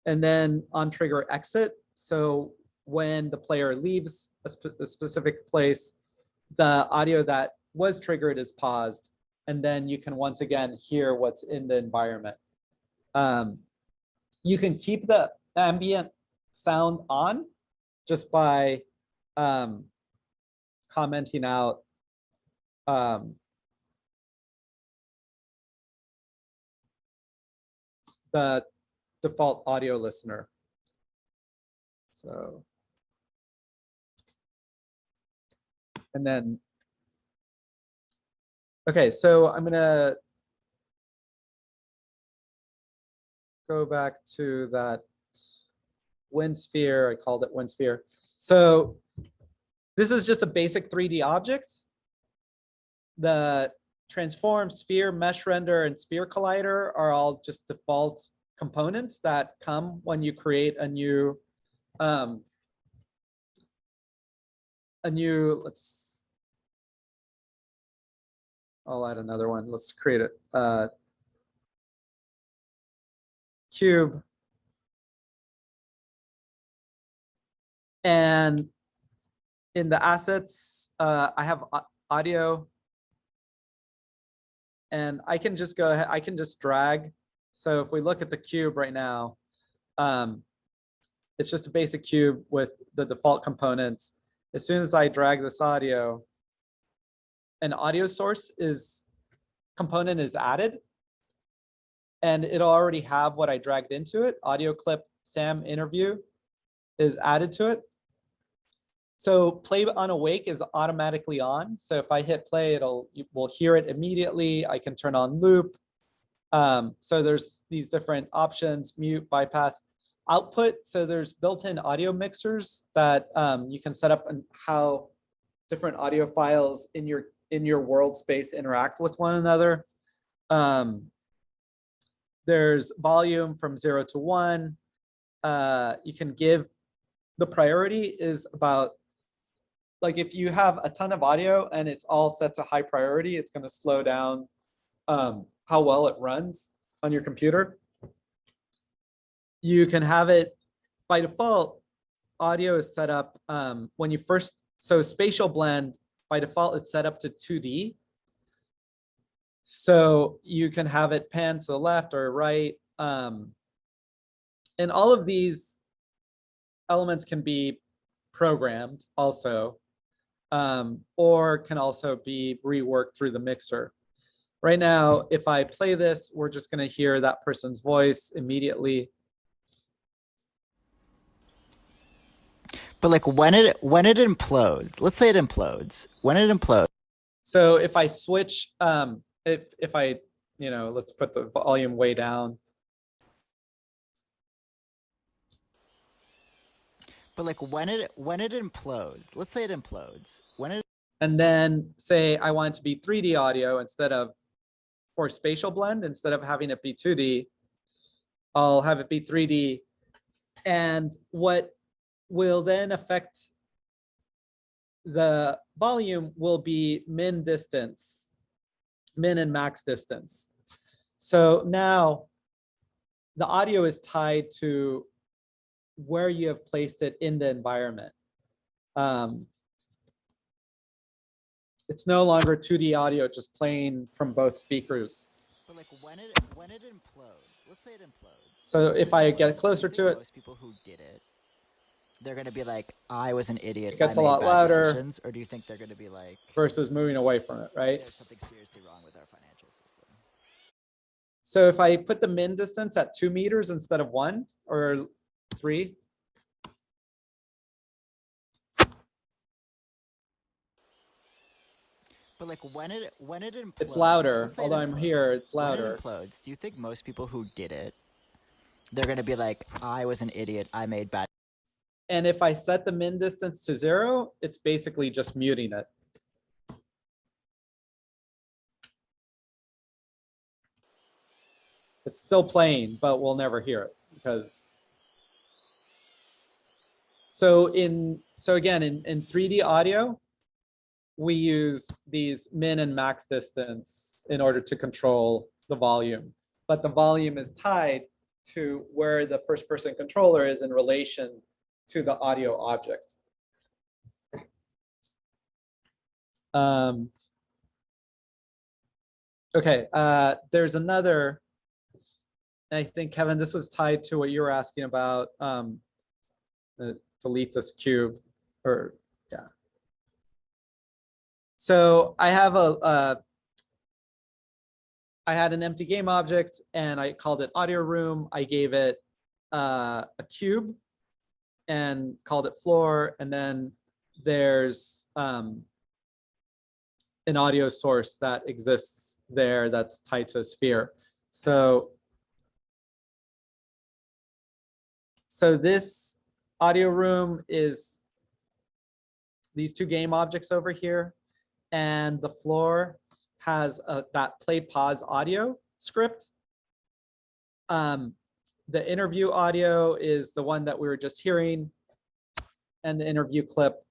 And then on trigger exit, so when the player leaves a specific place, the audio that was triggered is paused, and then you can once again hear what's in the environment. You can keep the ambient sound on just by commenting out the default audio listener. So, and then, okay, so I'm gonna go back to that wind sphere. I called it wind sphere. So this is just a basic 3D object. The transform, sphere, mesh render, and sphere collider are all just default components that come when you create a new I'll add another one. Let's create a cube. And in the assets, I have audio. And I can just go ahead, I can just drag. So if we look at the cube right now, it's just a basic cube with the default components. As soon as I drag this audio, an audio source component is added, and it'll already have what I dragged into it. Audio clip Sam interview is added to it. So play on awake is automatically on. So if I hit play, we'll hear it immediately. I can turn on loop. So there's these different options: mute, bypass, output. So there's built-in audio mixers that you can set up and how different audio files in your world space interact with one another. There's volume from 0 to 1. You can give, the priority is about, like if you have a ton of audio and it's all set to high priority, it's going to slow down how well it runs on your computer. You can have it, by default, audio is set up when you first, so spatial blend, by default, it's set up to 2D. So you can have it pan to the left or right. And all of these elements can be programmed also, or can also be reworked through the mixer. Right now, if I play this, we're just going to hear that person's voice immediately. But like when it implodes, let's say it implodes. When it implodes. So if I switch, if I, let's put the volume way down. But like when it implodes, let's say it implodes. And then say I want it to be 3D audio instead of, for spatial blend, instead of having it be 2D, I'll have it be 3D. And what will then affect the volume will be min distance, min and max distance. So now the audio is tied to where you have placed it in the environment. It's no longer 2D audio just playing from both speakers. But like when it implodes, let's say it implodes. So if I get closer to it, most people who did it, they're gonna be like, I was an idiot. It gets I a made lot bad louder. decisions, or do you think they're gonna be like, versus moving away from it, right? there's something seriously wrong with our financial system? So if I put the min distance at 2 meters instead of 1 or 3, But like when it implodes, it's louder. let's say it Although I'm here, implodes. it's When louder. it implodes, do you think most people who did it, they're gonna be like, I was an idiot. I made bad. And if I set the min distance to 0, it's basically just muting it. It's still playing, but we'll never hear it because. So again, in 3D audio, we use these min and max distance in order to control the volume, but the volume is tied to where the first person controller is in relation to the audio object. Okay, there's another, I think, Kevin, this was tied to what you were asking about, delete this cube, or yeah. So I have I had an empty game object and I called it audio room. I gave it a cube and called it floor. And then there's an audio source that exists there that's tied to a sphere. So this audio room is these 2 game objects over here, and the floor has that play pause audio script. The interview audio is the one that we were just hearing, and the interview clip.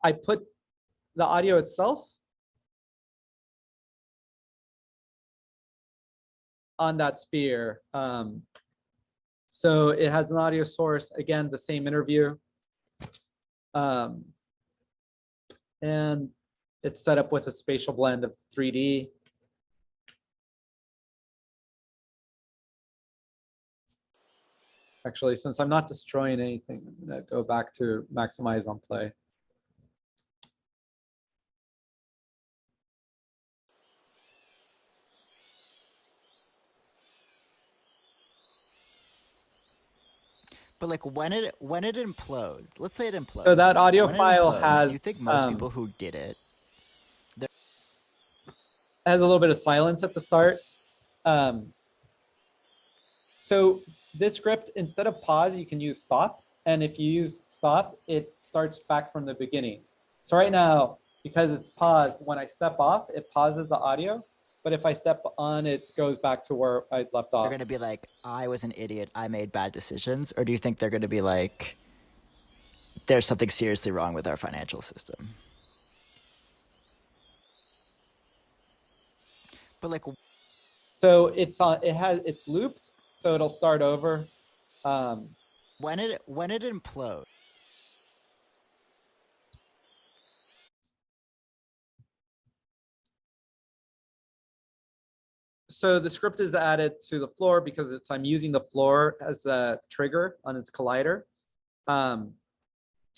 I put the audio itself on that sphere. So it has an audio source, again, the same interview. And it's set up with a spatial blend of 3D. Actually, since I'm not destroying anything, I'm gonna go back to maximize on play. But like when it implodes, let's say it implodes. So that audio when it file implodes, has, do you think most people who did it, it has a little bit of silence at the start. So this script, instead of pause, you can use stop. And if you use stop, it starts back from the beginning. So right now, because it's paused, when I step off, it pauses the audio. But if I step on, it goes back to where I left off. they're gonna be like, I was an idiot. I made bad decisions, or do you think they're gonna be like, there's something seriously wrong with our financial system? But like, so it's looped, so it'll start over. when it implodes. So the script is added to the floor because I'm using the floor as a trigger on its collider.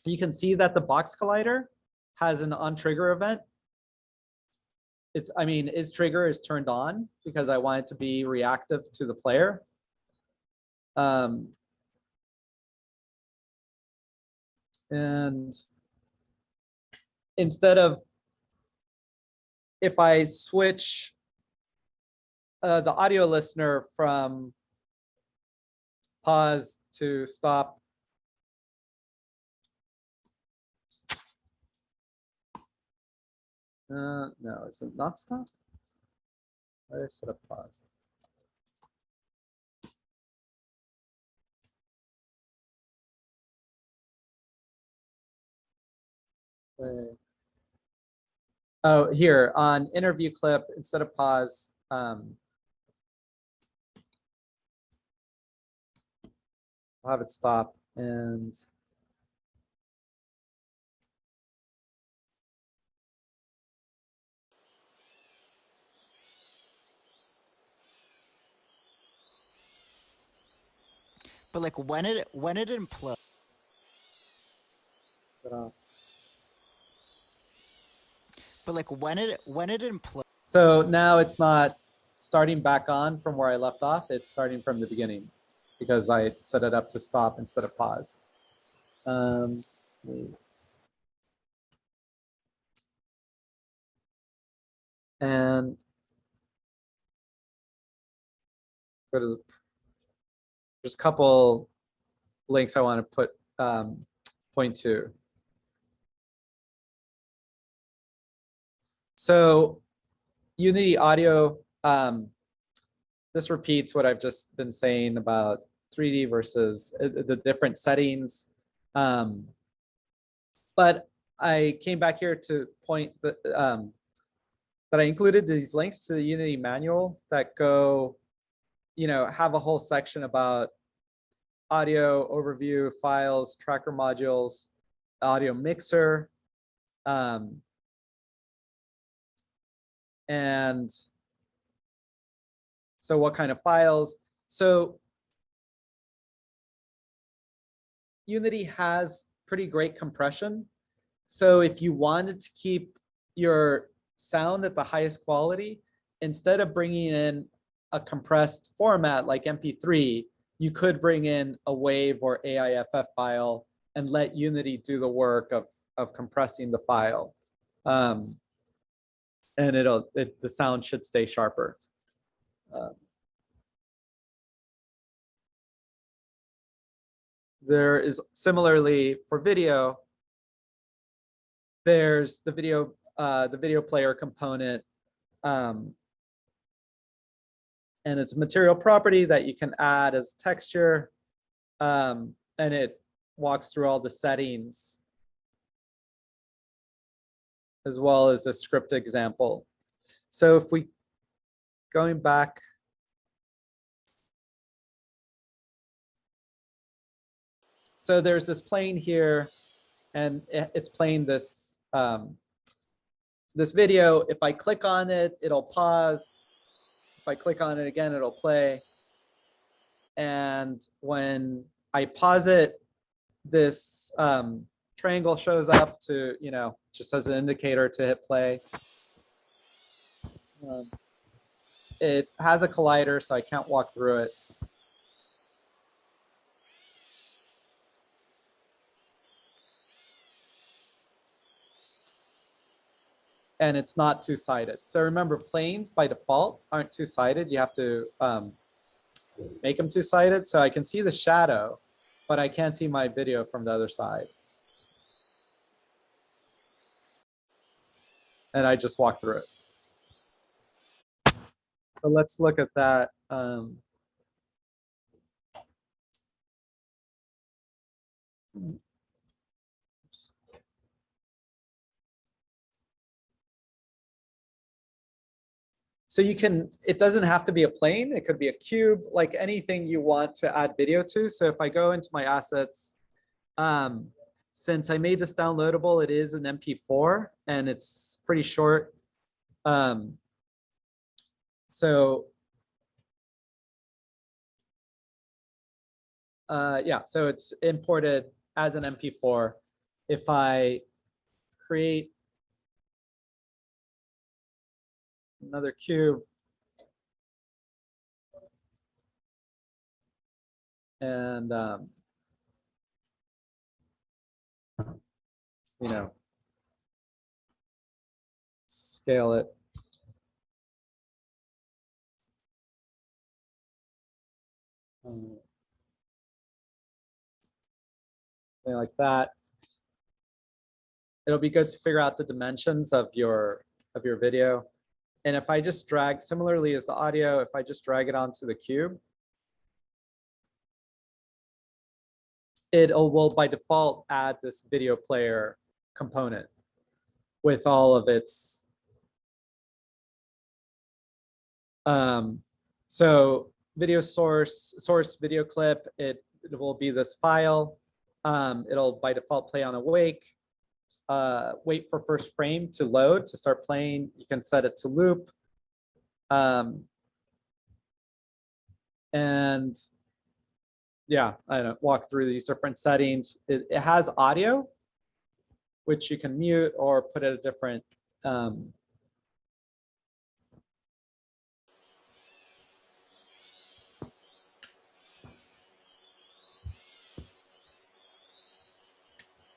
You can see that the box collider has an on trigger event. Is trigger is turned on because I want it to be reactive to the player. And instead of, if I switch the audio listener from pause to stop. No, is it not stop? Why did I set up pause? Oh, here on interview clip, instead of pause, I'll have it stop and But like when it implodes. put off. But like when it implodes. So now it's not starting back on from where I left off. It's starting from the beginning because I set it up to stop instead of pause. And go to the, there's a couple links I want to put point to. So Unity Audio, this repeats what I've just been saying about 3D versus the different settings. But I came back here to point that, that I included these links to the Unity manual that go, have a whole section about audio overview, files, tracker modules, audio mixer, and so what kind of files. So Unity has pretty great compression. So if you wanted to keep your sound at the highest quality, instead of bringing in a compressed format like MP3, you could bring in a WAV or AIFF file and let Unity do the work of compressing the file. And the sound should stay sharper. There is similarly for video, there's the video player component. And it's a material property that you can add as texture. And it walks through all the settings as well as a script example. So if we, going back, so there's this plane here, and it's playing this this video. If I click on it, it'll pause. If I click on it again, it'll play. And when I pause it, this triangle shows up to, just as an indicator to hit play. It has a collider, so I can't walk through it. And it's not two-sided. So remember, planes by default aren't two-sided. You have to make them two-sided. So I can see the shadow, but I can't see my video from the other side. And I just walk through it. So let's look at that. So you can, it doesn't have to be a plane. It could be a cube, like anything you want to add video to. So if I go into my assets, since I made this downloadable, it is an MP4 and it's pretty short. Yeah, so it's imported as an MP4. If I create another cube and scale it. Something like that. It'll be good to figure out the dimensions of your video. And if I just drag, similarly as the audio, if I just drag it onto the cube, it will by default add this video player component. with all of its so video source video clip, it will be this file. It'll by default play on awake. Wait for first frame to load to start playing. You can set it to loop. And yeah, I don't walk through these different settings. It has audio, which you can mute or put at a different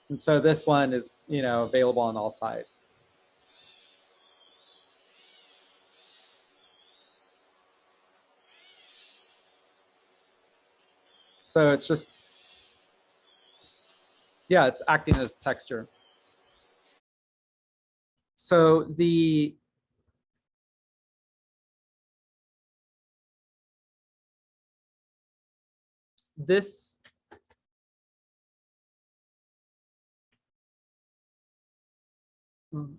and so this one is, you know, available on all sides. So it's just, yeah, it's acting as texture. So this I'm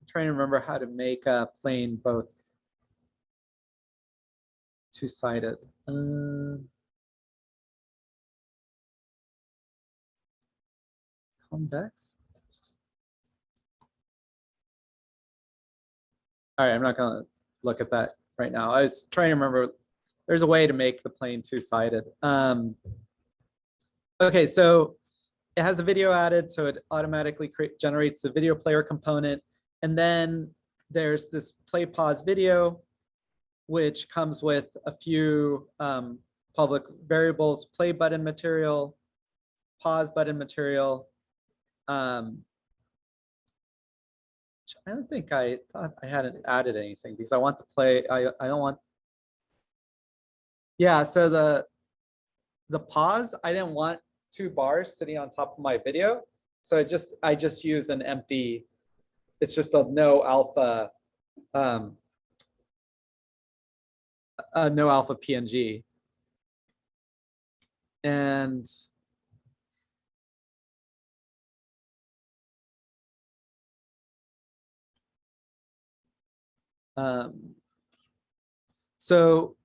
trying to remember how to make a plane both two-sided. Convex. All right, I'm not gonna look at that right now. I was trying to remember. There's a way to make the plane two-sided. Okay, so it has a video added, so it automatically generates the video player component. And then there's this play pause video, which comes with a few public variables: play button material, pause button material. I don't think I thought I hadn't added anything because I want to play. I don't want. Yeah, so the pause, I didn't want two bars sitting on top of my video, so I just use an empty. It's just a no alpha PNG, and so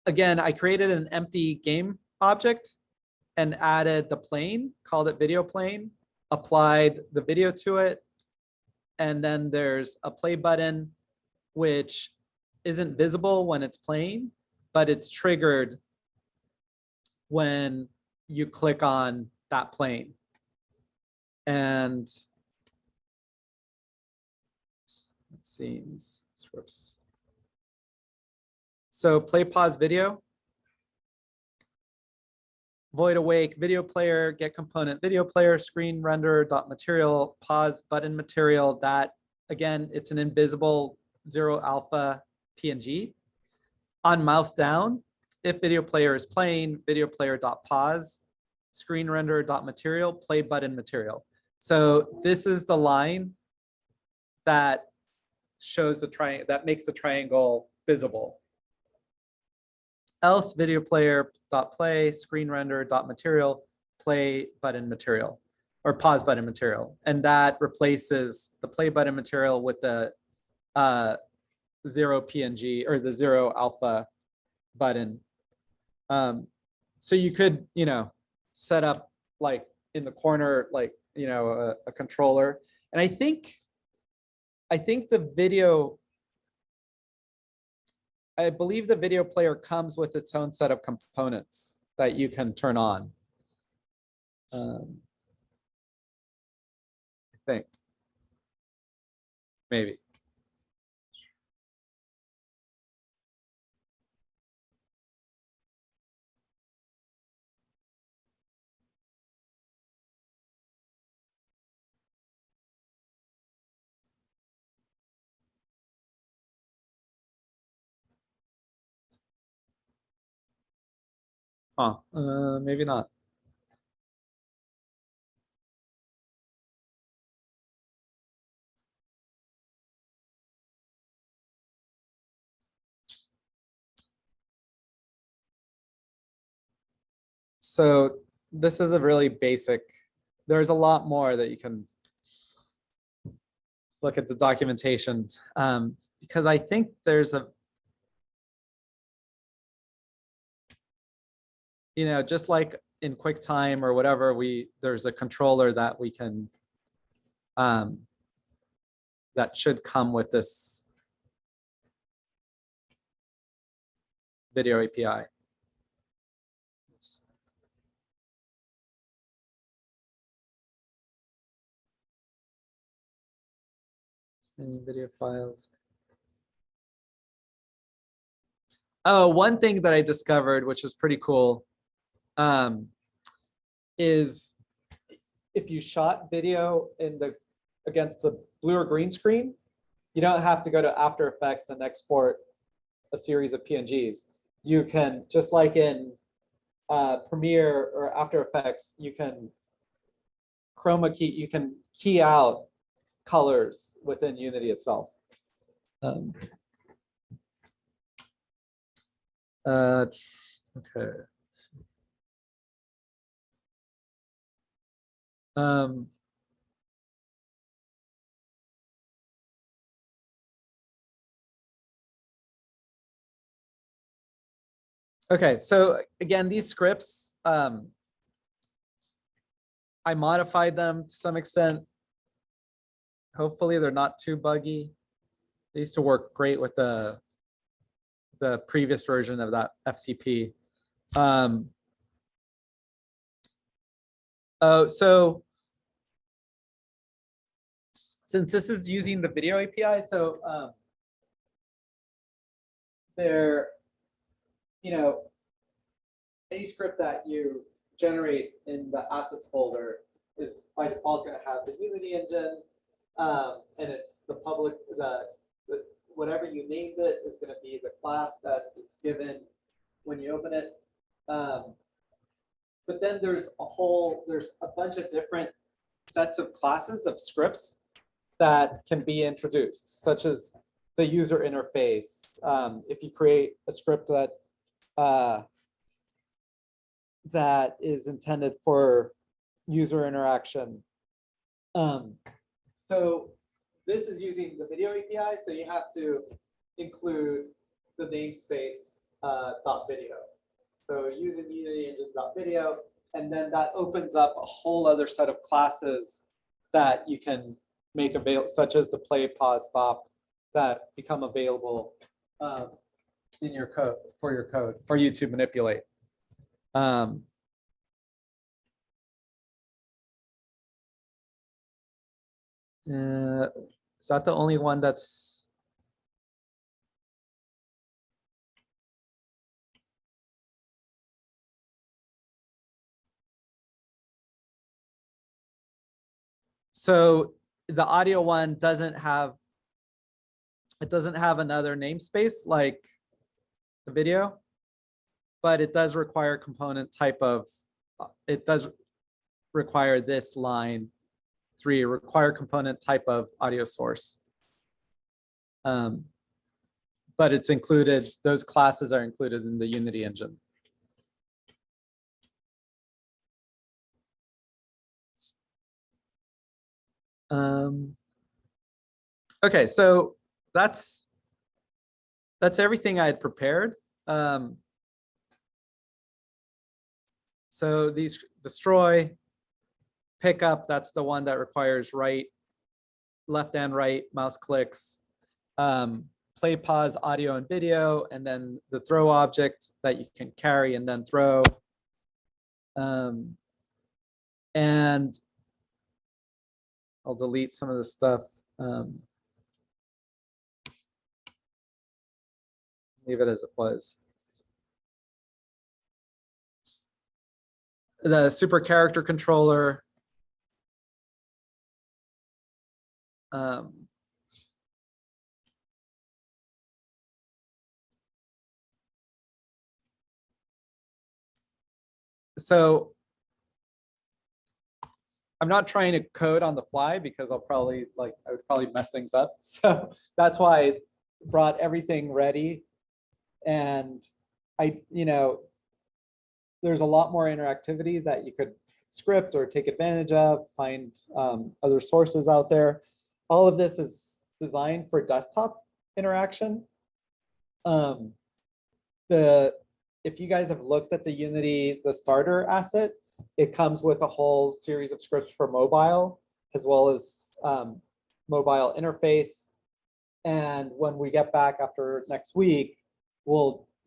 again, I created an empty game object and added the plane, called it video plane, applied the video to it, and then there's a play button, which isn't visible when it's playing, but it's triggered when you click on that plane. And scenes, scripts. So play pause video, void awake video player, get component video player, screen render dot material, pause button material. That again, it's an invisible zero alpha PNG. On mouse down, if video player is playing, video player dot pause, screen render dot material, play button material. So this is the line that shows the triangle, that makes the triangle visible. Else video player dot play, screen render dot material, play button material, or pause button material, and that replaces the play button material with the zero PNG or the zero alpha button. So you could, you know, set up like in the corner, like, you know, a controller, and I think the video, I believe the video player comes with its own set of components that you can turn on. I think, maybe. Maybe not. So this is a really basic, there's a lot more that you can look at the documentation, because I think there's a, just like in QuickTime or whatever, there's a controller that we can, that should come with this video API. Any video files. Oh, one thing that I discovered, which is pretty cool, is if you shot video against a blue or green screen, you don't have to go to After Effects and export a series of PNGs. You can, just like in Premiere or After Effects, you can chroma key, you can key out colors within Unity itself. Okay. Okay, so again, these scripts, I modified them to some extent. Hopefully they're not too buggy. They used to work great with the previous version of that FCP. So since this is using the video API, so any script that you generate in the assets folder is by default going to have the Unity engine, and it's the public, whatever you named it is going to be the class that it's given when you open it. But then there's a bunch of different sets of classes of scripts that can be introduced, such as the user interface. If you create a script that is intended for user interaction. So this is using the video API, so you have to include the namespace .video. So using Unity engine .video, and then that opens up a whole other set of classes that you can make available, such as the play, pause, stop, that become available in your code, for you to manipulate. Is that the only one that's so the audio one doesn't have another namespace like the video, but it does require component type of, it does require this line 3, require component type of audio source. But it's included, those classes are included in the Unity engine. Okay, so that's everything I had prepared. So these destroy, pick up, that's the one that requires left and right mouse clicks. Play, pause, audio and video, and then the throw object that you can carry and then throw. And I'll delete some of the stuff. Leave it as it was. The super character controller. so I'm not trying to code on the fly because I would probably mess things up. So that's why I brought everything ready. And there's a lot more interactivity that you could script or take advantage of, find other sources out there. All of this is designed for desktop interaction. If you guys have looked at the Unity, the starter asset, it comes with a whole series of scripts for mobile, as well as mobile interface. And when we get back after next week,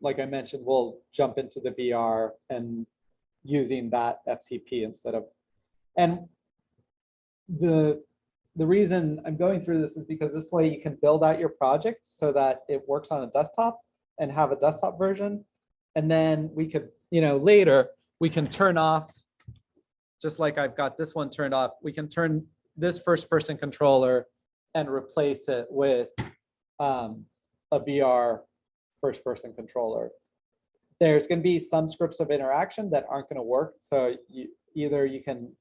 like I mentioned, we'll jump into the VR and using that FCP instead of, and the reason I'm going through this is because this way you can build out your project so that it works on a desktop and have a desktop version. And then we could, later we can turn off, just like I've got this one turned off, we can turn this first person controller and replace it with a VR first person controller. There's going to be some scripts of interaction that aren't going to work. So you can,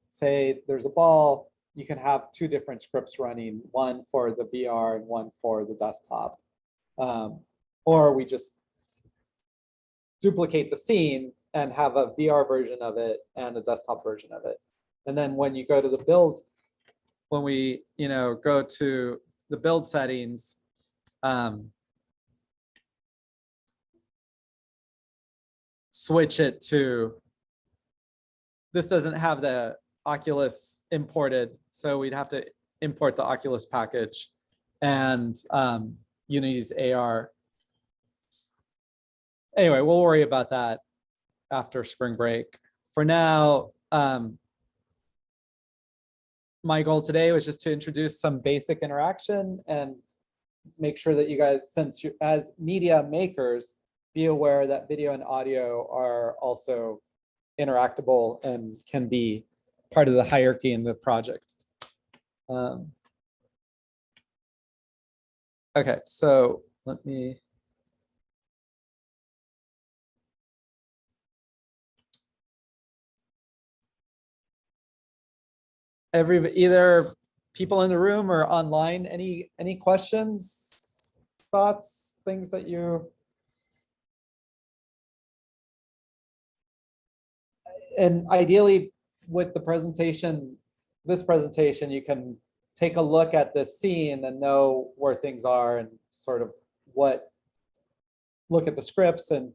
say there's a ball, you can have two different scripts running, one for the VR and one for the desktop. Or we just duplicate the scene and have a VR version of it and a desktop version of it. And then when you go to the build, when we go to the build settings, switch it to, this doesn't have the Oculus imported, so we'd have to import the Oculus package and Unity's AR. Anyway, we'll worry about that after spring break. For now, my goal today was just to introduce some basic interaction and make sure that you guys, since you as media makers, be aware that video and audio are also interactable and can be part of the hierarchy in the project. Okay, so let me. Either people in the room or online, any questions, thoughts, things that you. And ideally, with the presentation, this presentation, you can take a look at this scene and know where things are and sort of look at the scripts and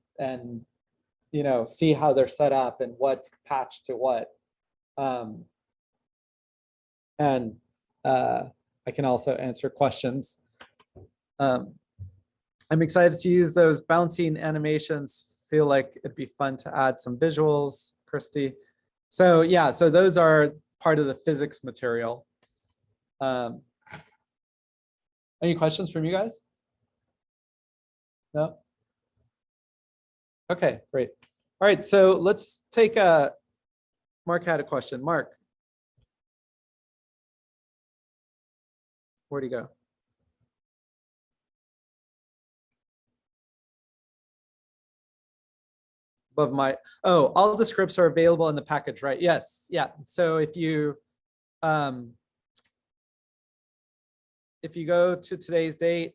see how they're set up and what's patched to what. And I can also answer questions. I'm excited to use those bouncing animations. Feel like it'd be fun to add some visuals, Christy. So yeah, so those are part of the physics material. Any questions from you guys? No? Okay, great. All right, so let's take Mark had a question. Mark. Where'd he go? Above all the scripts are available in the package, right? Yes, yeah. So if you go to today's date,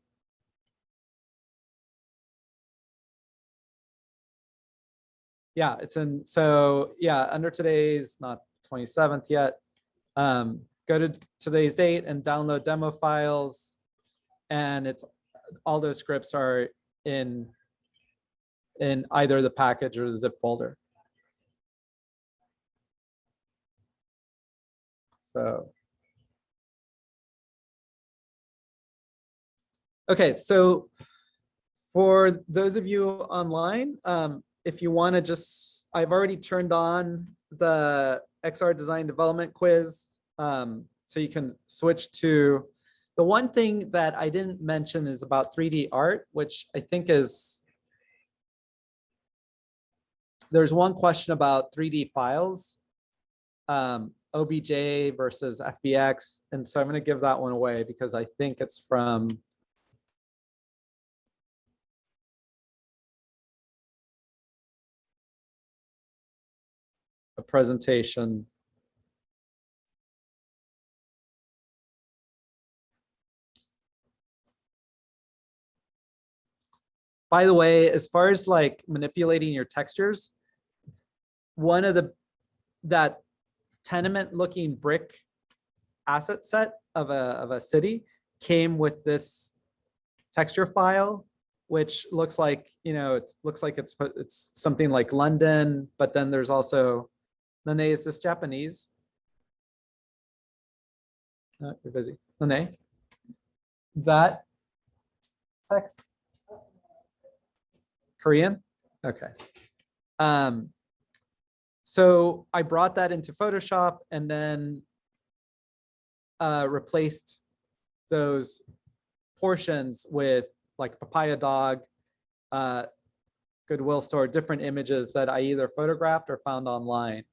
yeah, it's in, so yeah, under today's, not 27th yet, go to today's date and download demo files, and it's all those scripts are in either the package or the zip folder. So, okay, so for those of you online, if you want to just, I've already turned on the XR design development quiz. So you can switch to, the one thing that I didn't mention is about 3D art, which I think is, there's one question about 3D files, OBJ versus FBX. And so I'm going to give that one away because I think it's from, presentation. By the way, as far as like manipulating your textures, one of that tenement looking brick asset set of a city came with this texture file, which looks like, it looks like it's something like London, but then there's also, Lene, is this Japanese? You're busy. Lene, that text, Korean? Okay. So I brought that into Photoshop and then replaced those portions with like Papaya Dog, Goodwill Store, different images that I either photographed or found online.